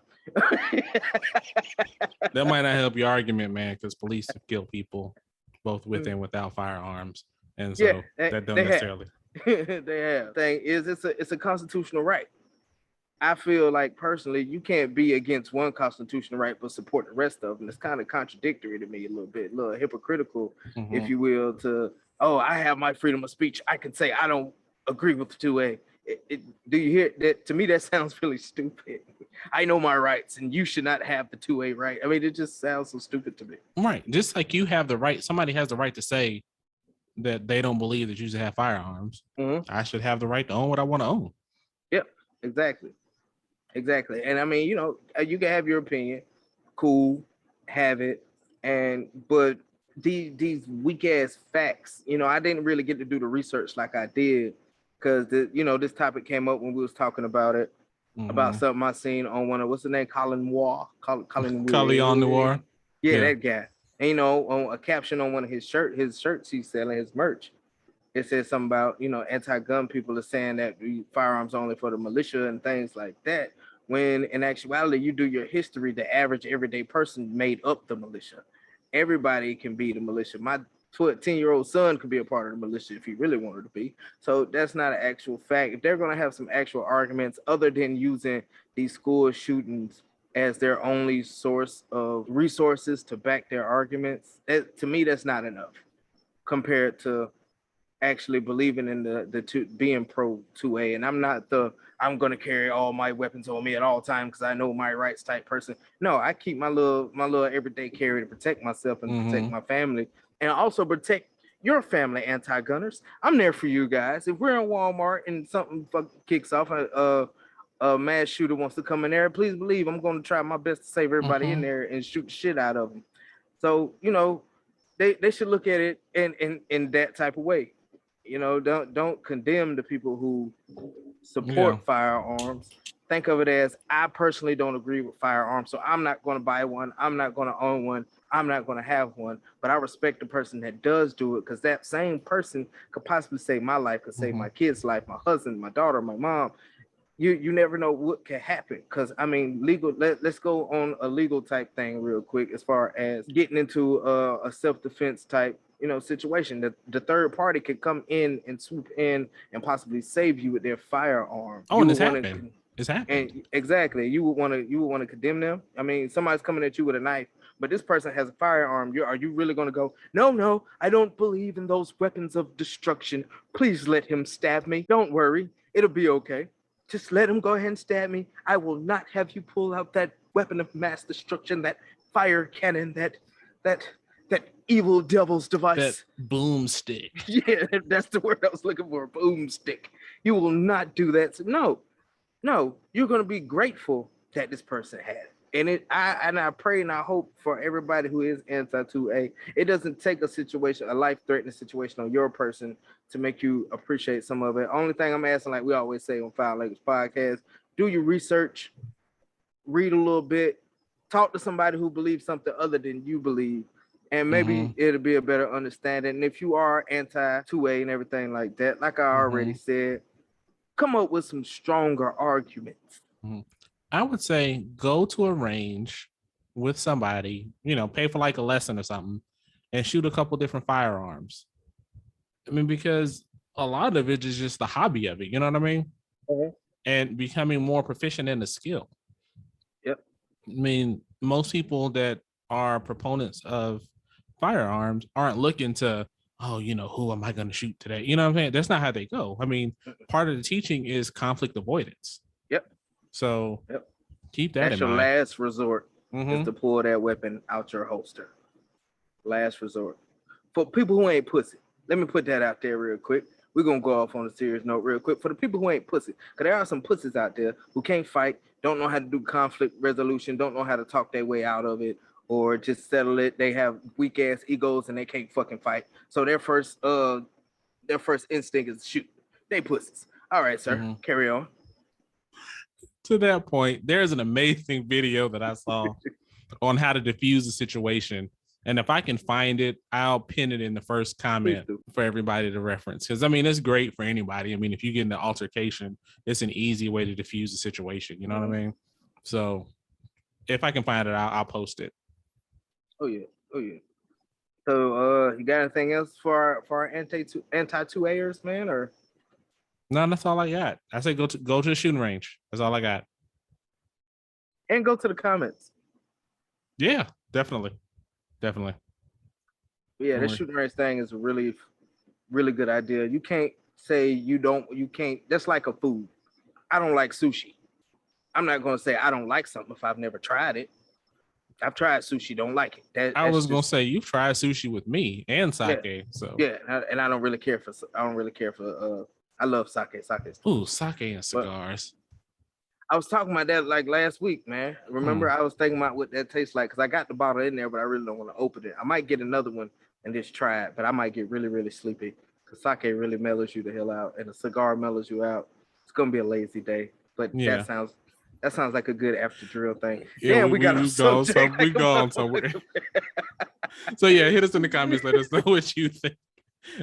That might not help your argument, man, because police have killed people both with and without firearms, and so that don't necessarily. They have. Thing is, it's a constitutional right. I feel like personally, you can't be against one constitutional right but support the rest of them. It's kind of contradictory to me a little bit, a little hypocritical, if you will. I have my freedom of speech. I can say I don't agree with the 2A. Do you hear that? To me, that sounds really stupid. I know my rights, and you should not have the 2A right. I mean, it just sounds so stupid to me. Right. Just like you have the right, somebody has the right to say that they don't believe that you should have firearms. I should have the right to own what I want to own. Yep, exactly. And I mean, you know, you can have your opinion. Cool, have it. But these weak ass facts, you know, I didn't really get to do the research like I did, because this topic came up when we was talking about it, about something I seen on one of, what's the name, Colin Noir. Leon Noir. Yeah, that guy. And, you know, on a caption on one of his shirts he's selling, his merch, it says something about, you know, anti-gun people are saying that firearms only for the militia and things like that. When in actuality, you do your history, the average everyday person made up the militia. Everybody can be the militia. My 10-year-old son could be a part of the militia if he really wanted to be. So that's not an actual fact. If they're going to have some actual arguments other than using these school shootings as their only source of resources to back their arguments, to me, that's not enough compared to actually believing in the being pro 2A. And I'm going to carry all my weapons on me at all times because I know my rights type person. No, I keep my little everyday carry to protect myself and protect my family. and also protect your family, anti-gunners. I'm there for you guys. If we're in Walmart and something kicks off, a mass shooter wants to come in there, please believe I'm going to try my best to save everybody in there and shoot the shit out of them. So, they should look at it in that type of way. Don't condemn the people who support firearms. Think of it as, I personally don't agree with firearms, so I'm not going to buy one. I'm not going to own one. I'm not going to have one. But I respect the person that does do it, because that same person could possibly save my life, could save my kid's life, my husband, my daughter, my mom. You never know what can happen. Because legal. Let's go on a legal type thing real quick, as far as getting into a self-defense type situation. That the third party could come in and swoop in and possibly save you with their firearm. Oh, and it's happened. It's happened. And exactly, you would want to condemn them. I mean, somebody's coming at you with a knife, but this person has a firearm. Are you really going to go, no, I don't believe in those weapons of destruction. Please let him stab me. Don't worry, it'll be okay. Just let him go ahead and stab me. I will not have you pull out that weapon of mass destruction, that fire cannon, that evil devil's device. That boomstick. Yeah, that's the word I was looking for, boomstick. You will not do that. So no, you're going to be grateful that this person had it. And I pray and I hope for everybody who is anti-2A, it doesn't take a life-threatening situation on your person to make you appreciate some of it. Only thing I'm asking, like we always say on Fowl Language Podcast, do your research, read a little bit, talk to somebody who believes something other than you believe, and maybe it'll be a better understanding. And if you are anti-2A and everything like that, like I already said, come up with some stronger arguments. I would say go to a range with somebody, pay for like a lesson or something, and shoot a couple different firearms. I mean, because a lot of it is just the hobby of it, you know what I mean? And becoming more proficient in the skill. Yep. I mean, most people that are proponents of firearms aren't looking to, who am I going to shoot today? You know what I'm saying? That's not how they go. I mean, part of the teaching is conflict avoidance. Yep. So keep that in mind. That's your last resort is to pull that weapon out your holster. Last resort. For people who ain't pussy, let me put that out there real quick. We're going to go off on a serious note real quick. For the people who ain't pussy, because there are some pussies out there who can't fight, don't know how to do conflict resolution, don't know how to talk their way out of it, or just settle it. They have weak ass egos and they can't fucking fight. So their first instinct is shoot. They pussies. All right, sir. Carry on. To that point, there's an amazing video that I saw on how to diffuse a situation. And if I can find it, I'll pin it in the first comment for everybody to reference. Because, I mean, it's great for anybody. I mean, if you get in the altercation, it's an easy way to diffuse the situation. You know what I mean? So if I can find it, I'll post it. Oh, yeah. So you got anything else for our anti-2A'ers, man? Or no, that's all I got. I say go to the shooting range. That's all I got. And go to the comments. Yeah, definitely. Yeah, the shooting range thing is a really, really good idea. You can't say you can't. That's like a food. I don't like sushi. I'm not going to say I don't like something if I've never tried it. I've tried sushi, don't like it. I was going to say you've tried sushi with me and sake. Yeah. So yeah, and I don't really care for. I love sake. Ooh, sake and cigars. But I was talking about that like last week, man. Remember, I was thinking about what that tastes like because I got the bottle in there, but I really don't want to open it. I might get another one and just try it, but I might get really, really sleepy because sake really mellows you the hell out, and a cigar mellows you out. It's gonna be a lazy day, but that sounds like a good after drill thing. Yeah, we got we gone somewhere. So yeah, hit us in the comments. Let us know what you think,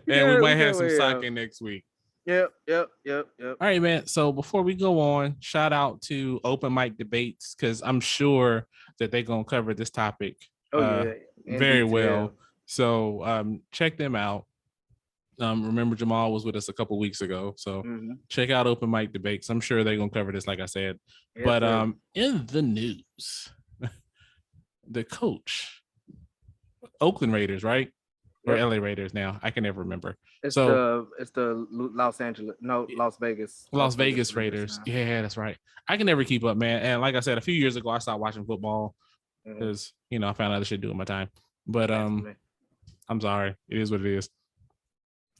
and we might have some sake next week. Yep. All right, man. So before we go on, shout out to Open Mic Debates because I'm sure that they're gonna cover this topic very well. So check them out. Remember Jamal was with us a couple weeks ago, so check out Open Mic Debates. I'm sure they're gonna cover this, like I said. Yes, but in the news, the coach, Oakland Raiders, right? Or LA Raiders now. I can never remember. It's the Las Vegas. Las Vegas Raiders. Yeah, that's right. I can never keep up, man. And like I said, a few years ago, I stopped watching football because I found other shit to do with my time. But I'm sorry. It is what it is.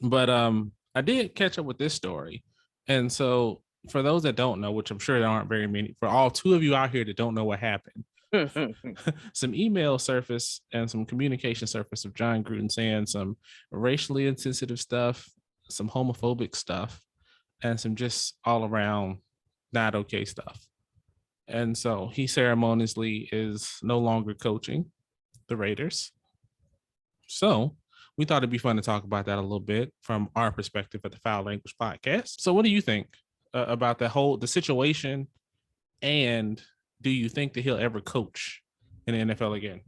But I did catch up with this story. And so for those that don't know, which I'm sure there aren't very many, for all two of you out here that don't know what happened, some email surface and some communication surface of Jon Gruden saying some racially insensitive stuff, some homophobic stuff, and some just all around not okay stuff. And so he ceremoniously is no longer coaching the Raiders. So we thought it'd be fun to talk about that a little bit from our perspective at the Fowl Language Podcast. So what do you think about the situation? And do you think that he'll ever coach in the NFL again?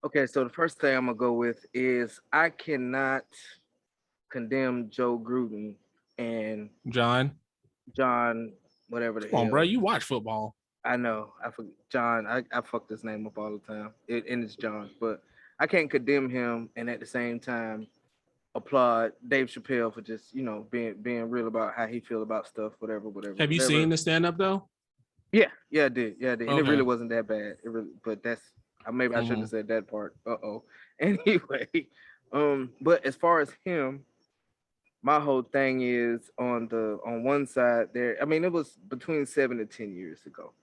Okay, so the first thing I'm going to go with is I cannot condemn Joe Gruden and Jon, whatever the hell. Come on, bro. You watch football. I know. I forget Jon. I fuck this name up all the time. And it's Jon, but I can't condemn him and at the same time applaud Dave Chappelle for just, being real about how he feel about stuff, whatever. Have you seen the stand-up though? Yeah, I did. And Okay. it really wasn't that bad. But that's maybe I shouldn't have said that part. Anyway, but as far as him, my whole thing is on one side there. I mean, it was between 7 to 10 years ago.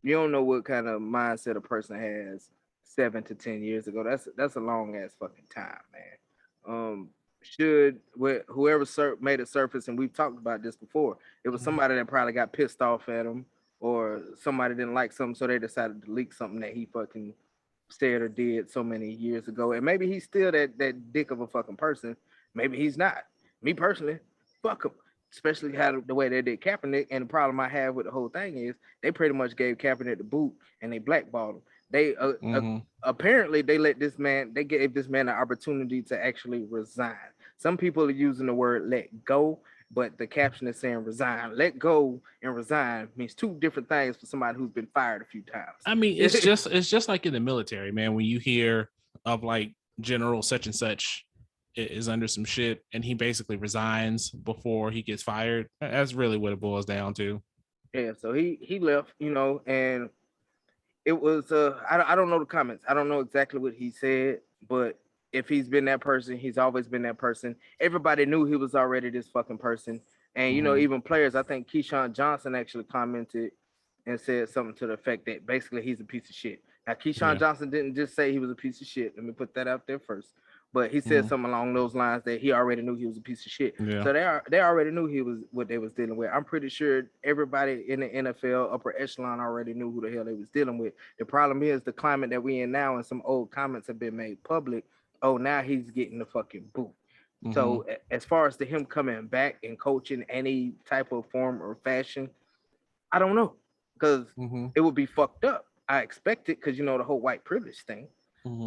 You don't know what kind of mindset a person has 7 to 10 years ago. That's a long ass fucking time, man. Whoever made it surface, and we've talked about this before, it was somebody that probably got pissed off at him, or somebody didn't like something, so they decided to leak something that he fucking said or did so many years ago. And maybe he's still that dick of a fucking person. Maybe he's not. Me personally, fuck him. Especially the way they did Kaepernick. And the problem I have with the whole thing is they pretty much gave Kaepernick the boot and they blackballed him. They apparently they gave this man an opportunity to actually resign. Some people are using the word let go, but the caption is saying resign. Let go and resign means two different things for somebody who's been fired a few times. I mean, it's just like in the military, man. When you hear of like General such and such is under some shit and he basically resigns before he gets fired, that's really what it boils down to. Yeah, so he left, and it was I don't know the comments. I don't know exactly what he said, but if he's been that person, he's always been that person. Everybody knew he was already this fucking person. And even players, I think Keyshawn Johnson actually commented and said something to the effect that basically he's a piece of shit. Now Keyshawn Johnson didn't just say he was a piece of shit. Let me put that out there first. But he said something along those lines that he already knew he was a piece of shit. Yeah. So they already knew he was what they was dealing with. I'm pretty sure everybody in the NFL upper echelon already knew who the hell they was dealing with. The problem is the climate that we in now, and some old comments have been made public. Oh, now he's getting the fucking boot. So as far as to him coming back and coaching any type of form or fashion, I don't know, because it would be fucked up. I expect it because the whole white privilege thing.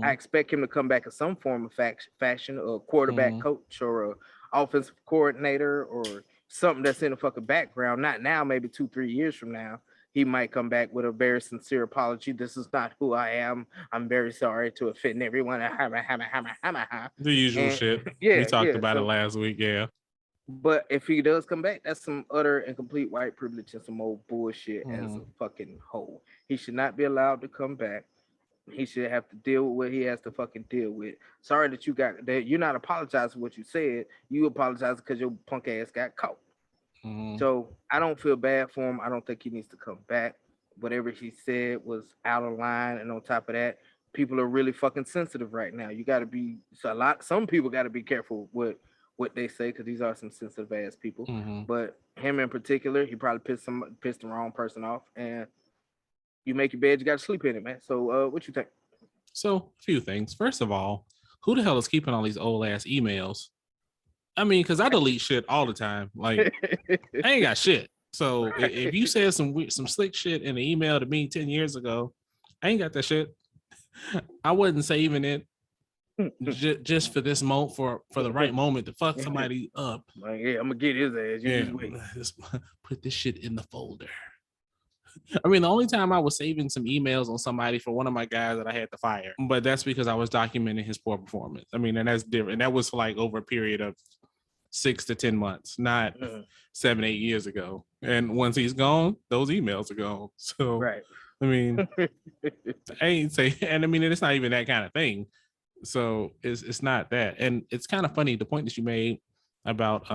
I expect him to come back in some form of fashion, a quarterback coach or a offensive coordinator or something that's in the fucking background. Not now, maybe 2-3 years from now. He might come back with a very sincere apology. This is not who I am. I'm very sorry to offend everyone. The usual shit. Yeah, we talked about it last week. Yeah. But if he does come back, that's some utter and complete white privilege and some old bullshit as a fucking whole. He should not be allowed to come back. He should have to deal with what he has to fucking deal with. Sorry that you're not apologizing for what you said. You apologize because your punk ass got caught. So I don't feel bad for him. I don't think he needs to come back. Whatever he said was out of line. And on top of that, people are really fucking sensitive right now. You got to be some people got to be careful with what they say because these are some sensitive ass people. But him in particular, he probably pissed the wrong person off. And you make your bed, you got to sleep in it, man. So what you think? So a few things. First of all, who the hell is keeping all these old ass emails? I mean, because I delete shit all the time. Like, I ain't got shit. So if you said some slick shit in an email to me 10 years ago, I ain't got that shit. I wasn't saving it just for this moment, for the right moment to fuck somebody up. Like, yeah, I'm gonna get his ass. Just put this shit in the folder. I mean, the only time I was saving some emails on somebody for one of my guys that I had to fire, but that's because I was documenting his poor performance. I mean, and that's different. That was like over a period of 6 to 10 months, not 7-8 years ago. And once he's gone, those emails are gone. So, right. I mean, I ain't say, and I mean, it's not even that kind of thing. So it's not that. And it's kind of funny the point that you made about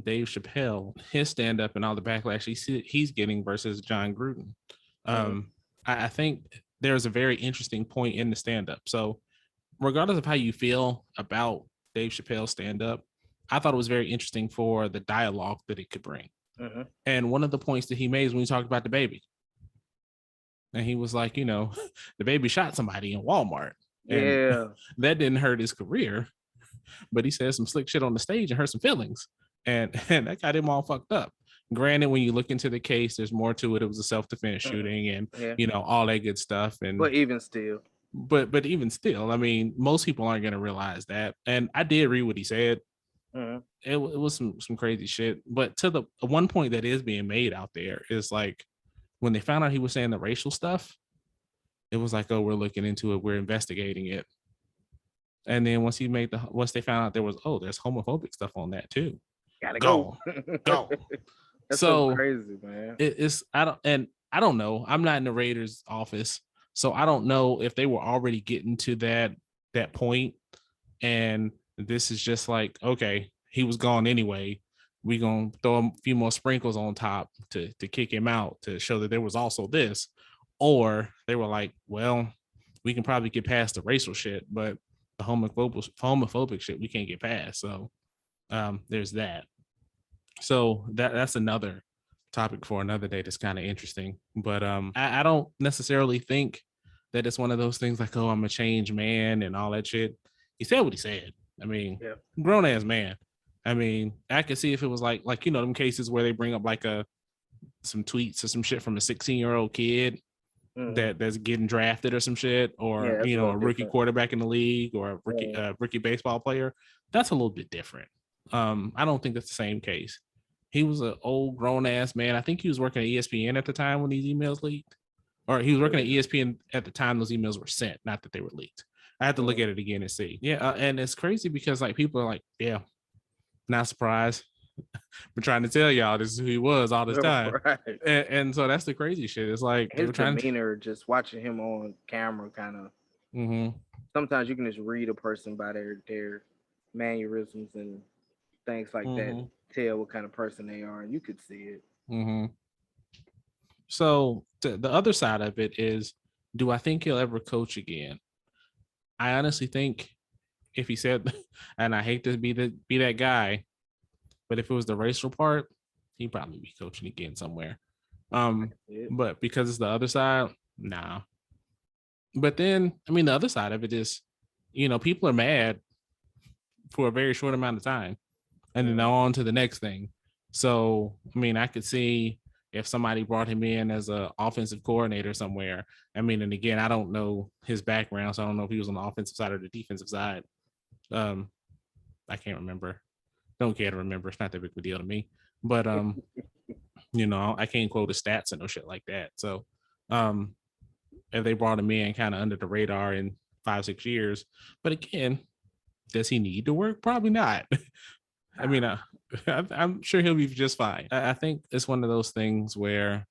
Dave Chappelle, his stand-up and all the backlash he's getting versus Jon Gruden. I think there's a very interesting point in the stand-up. So regardless of how you feel about Dave Chappelle's stand-up, I thought it was very interesting for the dialogue that it could bring. And one of the points that he made is when he talked about the baby. And he was like, the baby shot somebody in Walmart. And that didn't hurt his career. But he said some slick shit on the stage and hurt some feelings. And that got him all fucked up. Granted, when you look into the case, there's more to it. It was a self-defense shooting and, all that good stuff. And But even still. But even still, I mean, most people aren't going to realize that. And I did read what he said. It was some crazy shit. But to the one point that is being made out there is like, when they found out he was saying the racial stuff, it was like, oh, we're looking into it. We're investigating it. And then once they found out there's homophobic stuff on that too. Gotta go. That's so crazy, man. I don't know. I'm not in the Raiders office, so I don't know if they were already getting to that point. And this is just like, okay, he was gone anyway. We gonna throw a few more sprinkles on top to kick him out to show that there was also this. Or they were like, well, we can probably get past the racial shit, but the homophobic shit we can't get past. So there's that. So that's another topic for another day that's kind of interesting. But I don't necessarily think that it's one of those things like, oh, I'm a changed man and all that shit. He said what he said. I mean, grown ass man. I mean, I could see if it was like them cases where they bring up like some tweets or some shit from a 16-year-old kid that's getting drafted or some shit, or a rookie quarterback in the league, or a rookie baseball player. That's a little bit different. I don't think that's the same case. He was an old grown ass man. I think he was working at ESPN at the time when these emails leaked, or he was working at ESPN at the time those emails were sent, not that they were leaked. I have to look at it again and see. And it's crazy because like people are like, yeah, not surprised. Been trying to tell y'all this is who he was all this time. Right. And so that's the crazy shit. It's like his demeanor, just watching him on camera, kind of. Sometimes you can just read a person by their mannerisms and things like that. Tell what kind of person they are, and you could see it. So the other side of it is, do I think he'll ever coach again? I honestly think if he said, and I hate to be that guy, but if it was the racial part, he'd probably be coaching again somewhere. But because it's the other side, nah. But then, I mean, the other side of it is, people are mad for a very short amount of time, and then they're on to the next thing. So, I mean, I could see if somebody brought him in as an offensive coordinator somewhere. I mean, and again, I don't know his background, so I don't know if he was on the offensive side or the defensive side. I can't remember. Don't care to remember. It's not that big of a deal to me. But I can't quote the stats and no shit like that. So if they brought him in kind of under the radar in 5-6 years, but again, does he need to work? Probably not. I mean, I'm sure he'll be just fine. I think it's one of those things where,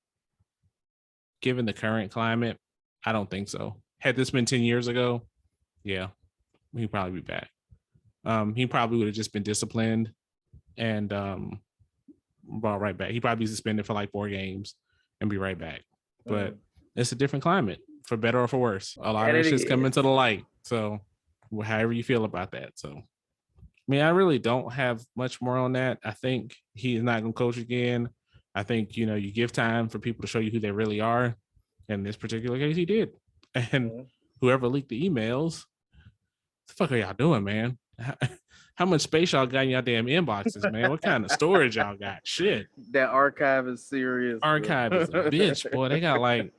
given the current climate, I don't think so. Had this been 10 years ago, yeah, he'd probably be back. He probably would have just been disciplined and brought right back. He'd probably be suspended for like 4 games and be right back. But it's a different climate, for better or for worse. A lot of this shit's coming to the light. So however you feel about that. So, I mean, I really don't have much more on that. I think he is not going to coach again. I think, you give time for people to show you who they really are. In this particular case, he did. And whoever leaked the emails, what the fuck are y'all doing, man? How much space y'all got in y'all damn inboxes, man? What kind of storage y'all got? Shit. That archive is serious. Archive is a bitch, boy. They got like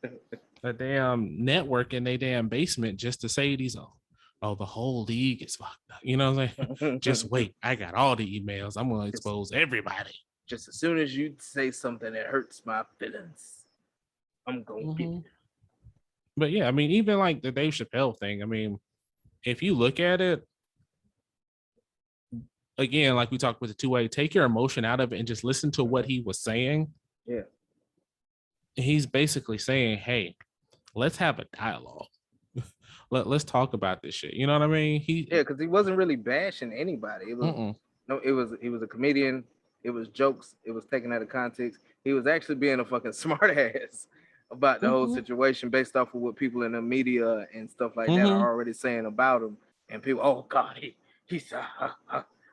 a damn network in their damn basement just to say these. Oh, the whole league is fucked up. You know what I'm saying? Just wait. I got all the emails. I'm gonna expose everybody. Just as soon as you say something that hurts my feelings, I'm gonna get it. But yeah, I mean, even like the Dave Chappelle thing. I mean, if you look at it, again, like we talked with the two-way, take your emotion out of it and just listen to what he was saying. Yeah. He's basically saying, hey, let's have a dialogue. let's talk about this shit. You know what I mean? Because he wasn't really bashing anybody. It was he was a comedian. It was jokes. It was taken out of context. He was actually being a fucking smart ass about the whole situation based off of what people in the media and stuff like that are already saying about him. And people, oh God, he's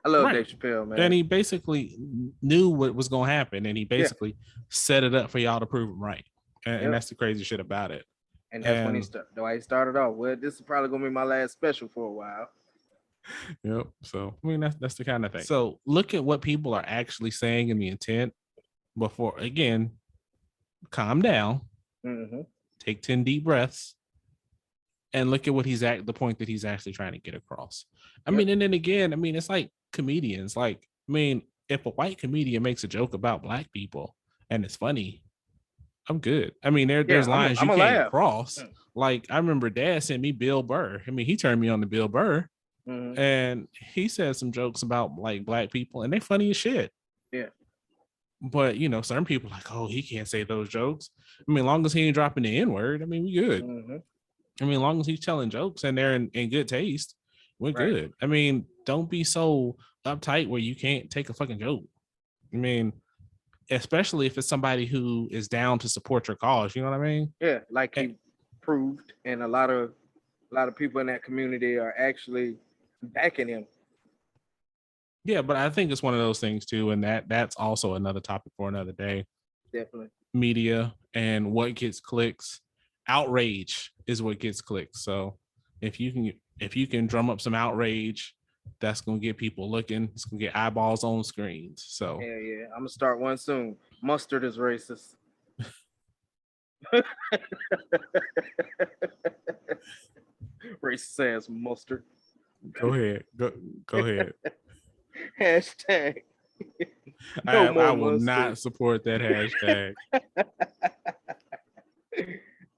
I love Dave Chappelle, man. And he basically knew what was gonna happen, and he basically set it up for y'all to prove him right. And that's the crazy shit about it. And that's when he started off. Well, this is probably gonna be my last special for a while. Yep. So I mean that's the kind of thing. So look at what people are actually saying in the intent before, again, calm down, take 10 deep breaths, and look at what the point that he's actually trying to get across. I mean, and then again, I mean, it's like comedians. Like, I mean, if a white comedian makes a joke about black people and it's funny, I'm good. I mean, there's lines you can't cross. Like, I remember Dad sent me Bill Burr. I mean, he turned me on to Bill Burr, and he said some jokes about like black people, and they're funny as shit. Yeah. But you know, certain people are like, oh, he can't say those jokes. I mean, as long as he ain't dropping the N-word, I mean, we good. I mean, as long as he's telling jokes and they're in good taste, we're good. I mean, don't be so uptight where you can't take a fucking joke. I mean, especially if it's somebody who is down to support your cause. You know what I mean? Yeah, like he proved, and a lot of people in that community are actually backing him. Yeah, but I think it's one of those things too, and that's also another topic for another day. Definitely. Media and what gets clicks. Outrage is what gets clicks. So if you can drum up some outrage, that's gonna get people looking. It's gonna get eyeballs on screens. So yeah, I'm gonna start one soon. Mustard is racist. Racist ass mustard. Go ahead. Go ahead. Hashtag. I will not support that hashtag.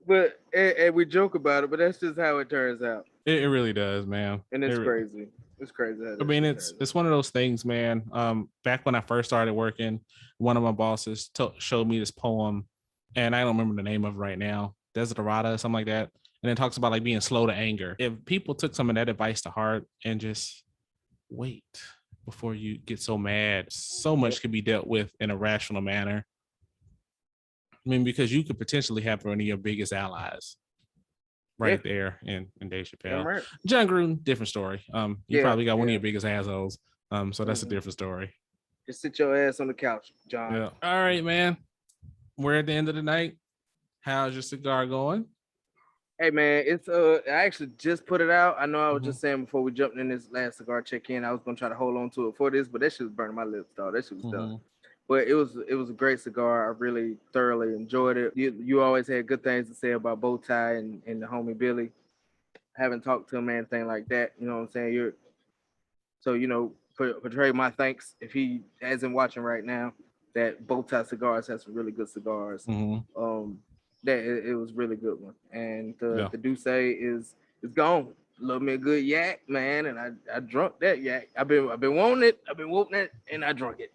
But and we joke about it, but that's just how it turns out. It really does, man. And it's crazy. It's crazy. I mean, it's one of those things, man. Back when I first started working, one of my bosses showed me this poem, and I don't remember the name of it right now. Desiderata, something like that. And it talks about like being slow to anger. If people took some of that advice to heart and just wait before you get so mad, so much could be dealt with in a rational manner. I mean, because you could potentially have one of your biggest allies there in Dave Chappelle. Right. Jon Gruden, different story. You probably got one of your biggest assholes. So that's a different story. Just sit your ass on the couch, John. Yeah. All right, man. We're at the end of the night. How's your cigar going? Hey man, it's I actually just put it out. I know I was just saying before we jumped in this last cigar check-in, I was gonna try to hold on to it for this, but that shit was burning my lips, dog. That shit was done. But it was a great cigar. I really thoroughly enjoyed it. You always had good things to say about Bowtie and the homie Billy. I haven't talked to him or anything like that. You know what I'm saying? Portray my thanks if he isn't watching right now. That Bowtie Cigars has some really good cigars. It was really good one. And the Douce is gone. Love me a good yak, man. And I drunk that yak. I've been wanting it. I've been wanting it, and I drunk it.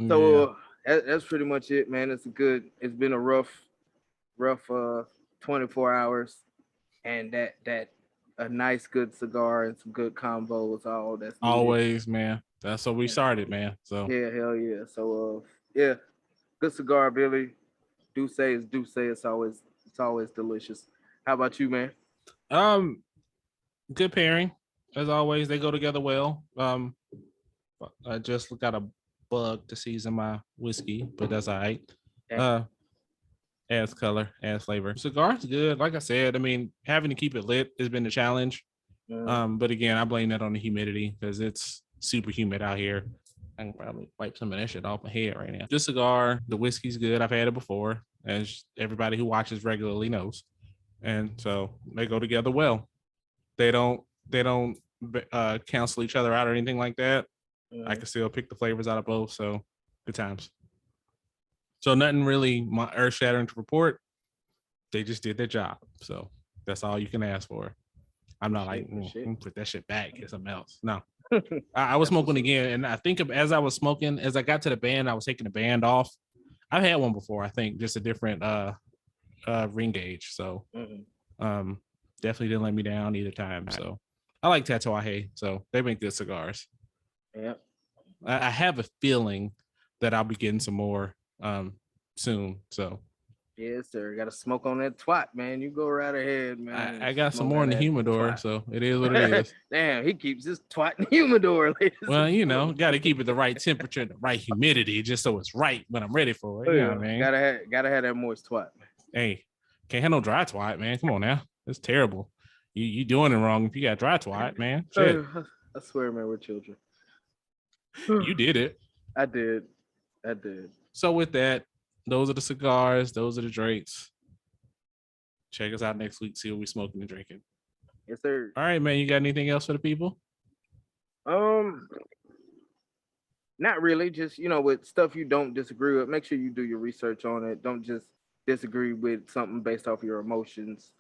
So that's pretty much it, man. It's been a rough 24 hours, and that a nice good cigar and some good combos, all that's needed. Always, man. That's what we started, man. So yeah, hell yeah. So good cigar, Billy. Douce is Douce. It's always delicious. How about you, man? Good pairing as always. They go together well. I just got a bug to season my whiskey, but that's all right. Adds color, adds flavor. Cigar's good. Like I said, I mean, having to keep it lit has been a challenge. But again, I blame that on the humidity because it's super humid out here. I can probably wipe some of that shit off my head right now. This cigar, the whiskey's good. I've had it before, as everybody who watches regularly knows, and so they go together well. They don't cancel each other out or anything like that. I can still pick the flavors out of both, so good times. So nothing really earth-shattering to report. They just did their job, so that's all you can ask for. I'm not like put that shit back, get something else. No. I was smoking again, and I think as I was smoking, as I got to the band, I was taking the band off. I've had one before, I think, just a different ring gauge. So definitely didn't let me down either time. So I like Tatuaje, so they make good cigars. Yep. I have a feeling that I'll be getting some more soon. So yes, sir. Got to smoke on that twat, man. You go right ahead, man. I got some more in the humidor, so it is what it is. Damn, he keeps his twat in the humidor. Well, you know, got to keep it the right temperature, the right humidity, just so it's right when I'm ready for it. You know what I mean? Gotta have that moist twat, man. Hey, can't have no dry twat, man. Come on now, it's terrible. You doing it wrong if you got dry twat, man. Shit. I swear, man, we're children. You did it. I did. So with that, those are the cigars. Those are the drinks. Check us out next week. See what we smoking and drinking. Yes, sir. All right, man. You got anything else for the people? Not really. Just, with stuff you don't disagree with, make sure you do your research on it. Don't just disagree with something based off your emotions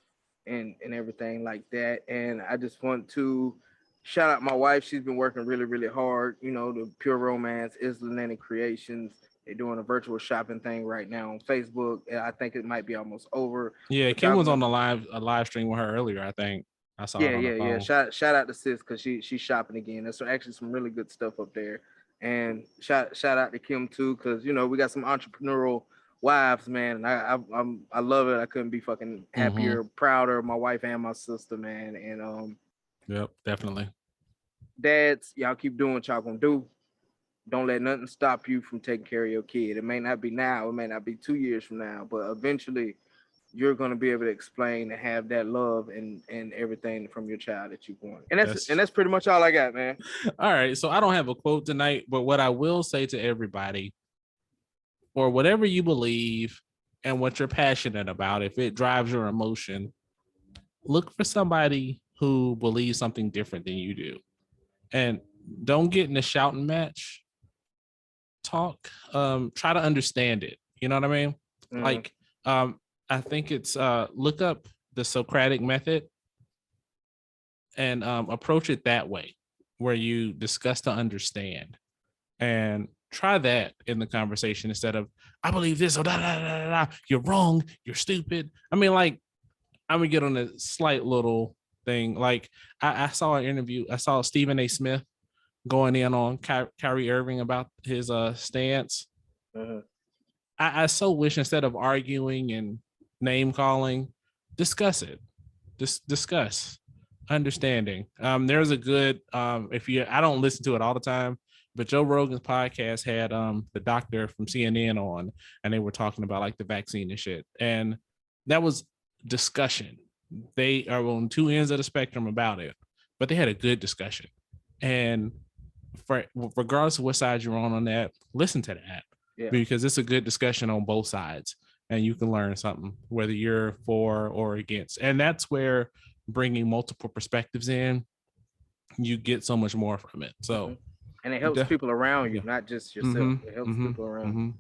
and everything like that. And I just want to shout out my wife. She's been working really, really hard. The Pure Romance, Island Creations. They're doing a virtual shopping thing right now on Facebook. And I think it might be almost over. Yeah, Kim was on a live stream with her earlier, I think. I saw it on the phone. Yeah. Shout out to sis because she's shopping again. There's actually some really good stuff up there. And shout out to Kim too, because we got some entrepreneurial wives, man. And I love it. I couldn't be fucking happier, prouder of my wife and my sister, man. And yep, definitely. Dads, y'all keep doing what y'all gonna do. Don't let nothing stop you from taking care of your kid. It may not be now, it may not be 2 years from now, but eventually you're going to be able to explain and have that love and everything from your child that you want. And that's pretty much all I got, man. All right. So I don't have a quote tonight, but what I will say to everybody, or whatever you believe and what you're passionate about, if it drives your emotion, look for somebody who believes something different than you do. And don't get in a shouting match. Talk, try to understand it. You know what I mean? Mm-hmm. Like, I think it's look up the Socratic method and approach it that way, where you discuss to understand, and try that in the conversation instead of I believe this or da da da da. You're wrong. You're stupid. I mean, like, I'm gonna get on a slight little thing. Like, I saw an interview. I saw Stephen A. Smith going in on Kyrie Irving about his stance. I so wish instead of arguing and name calling, discuss it. Discuss understanding. There's a good I don't listen to it all the time, but Joe Rogan's podcast had the doctor from CNN on, and they were talking about like the vaccine and shit, and that was discussion. They are on two ends of the spectrum about it, but they had a good discussion. And regardless of what side you're on that, listen to that, because it's a good discussion on both sides, and you can learn something whether you're for or against. And that's where bringing multiple perspectives in, you get so much more from it. So, and it helps people around you, not just yourself. It helps people around you.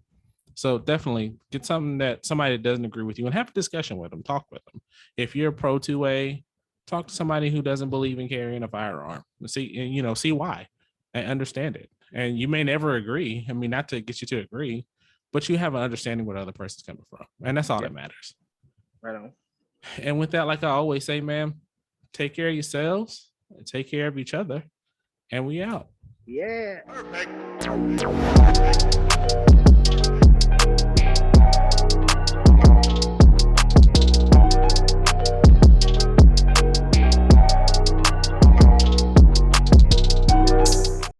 So definitely get somebody that doesn't agree with you and have a discussion with them. Talk with them. If you're pro 2A, talk to somebody who doesn't believe in carrying a firearm. See why. And understand it. And you may never agree. I mean, not to get you to agree, but you have an understanding where the other person's coming from. And that's all that matters. Right on. And with that, like I always say, man, take care of yourselves and take care of each other. And we out. Yeah. Perfect.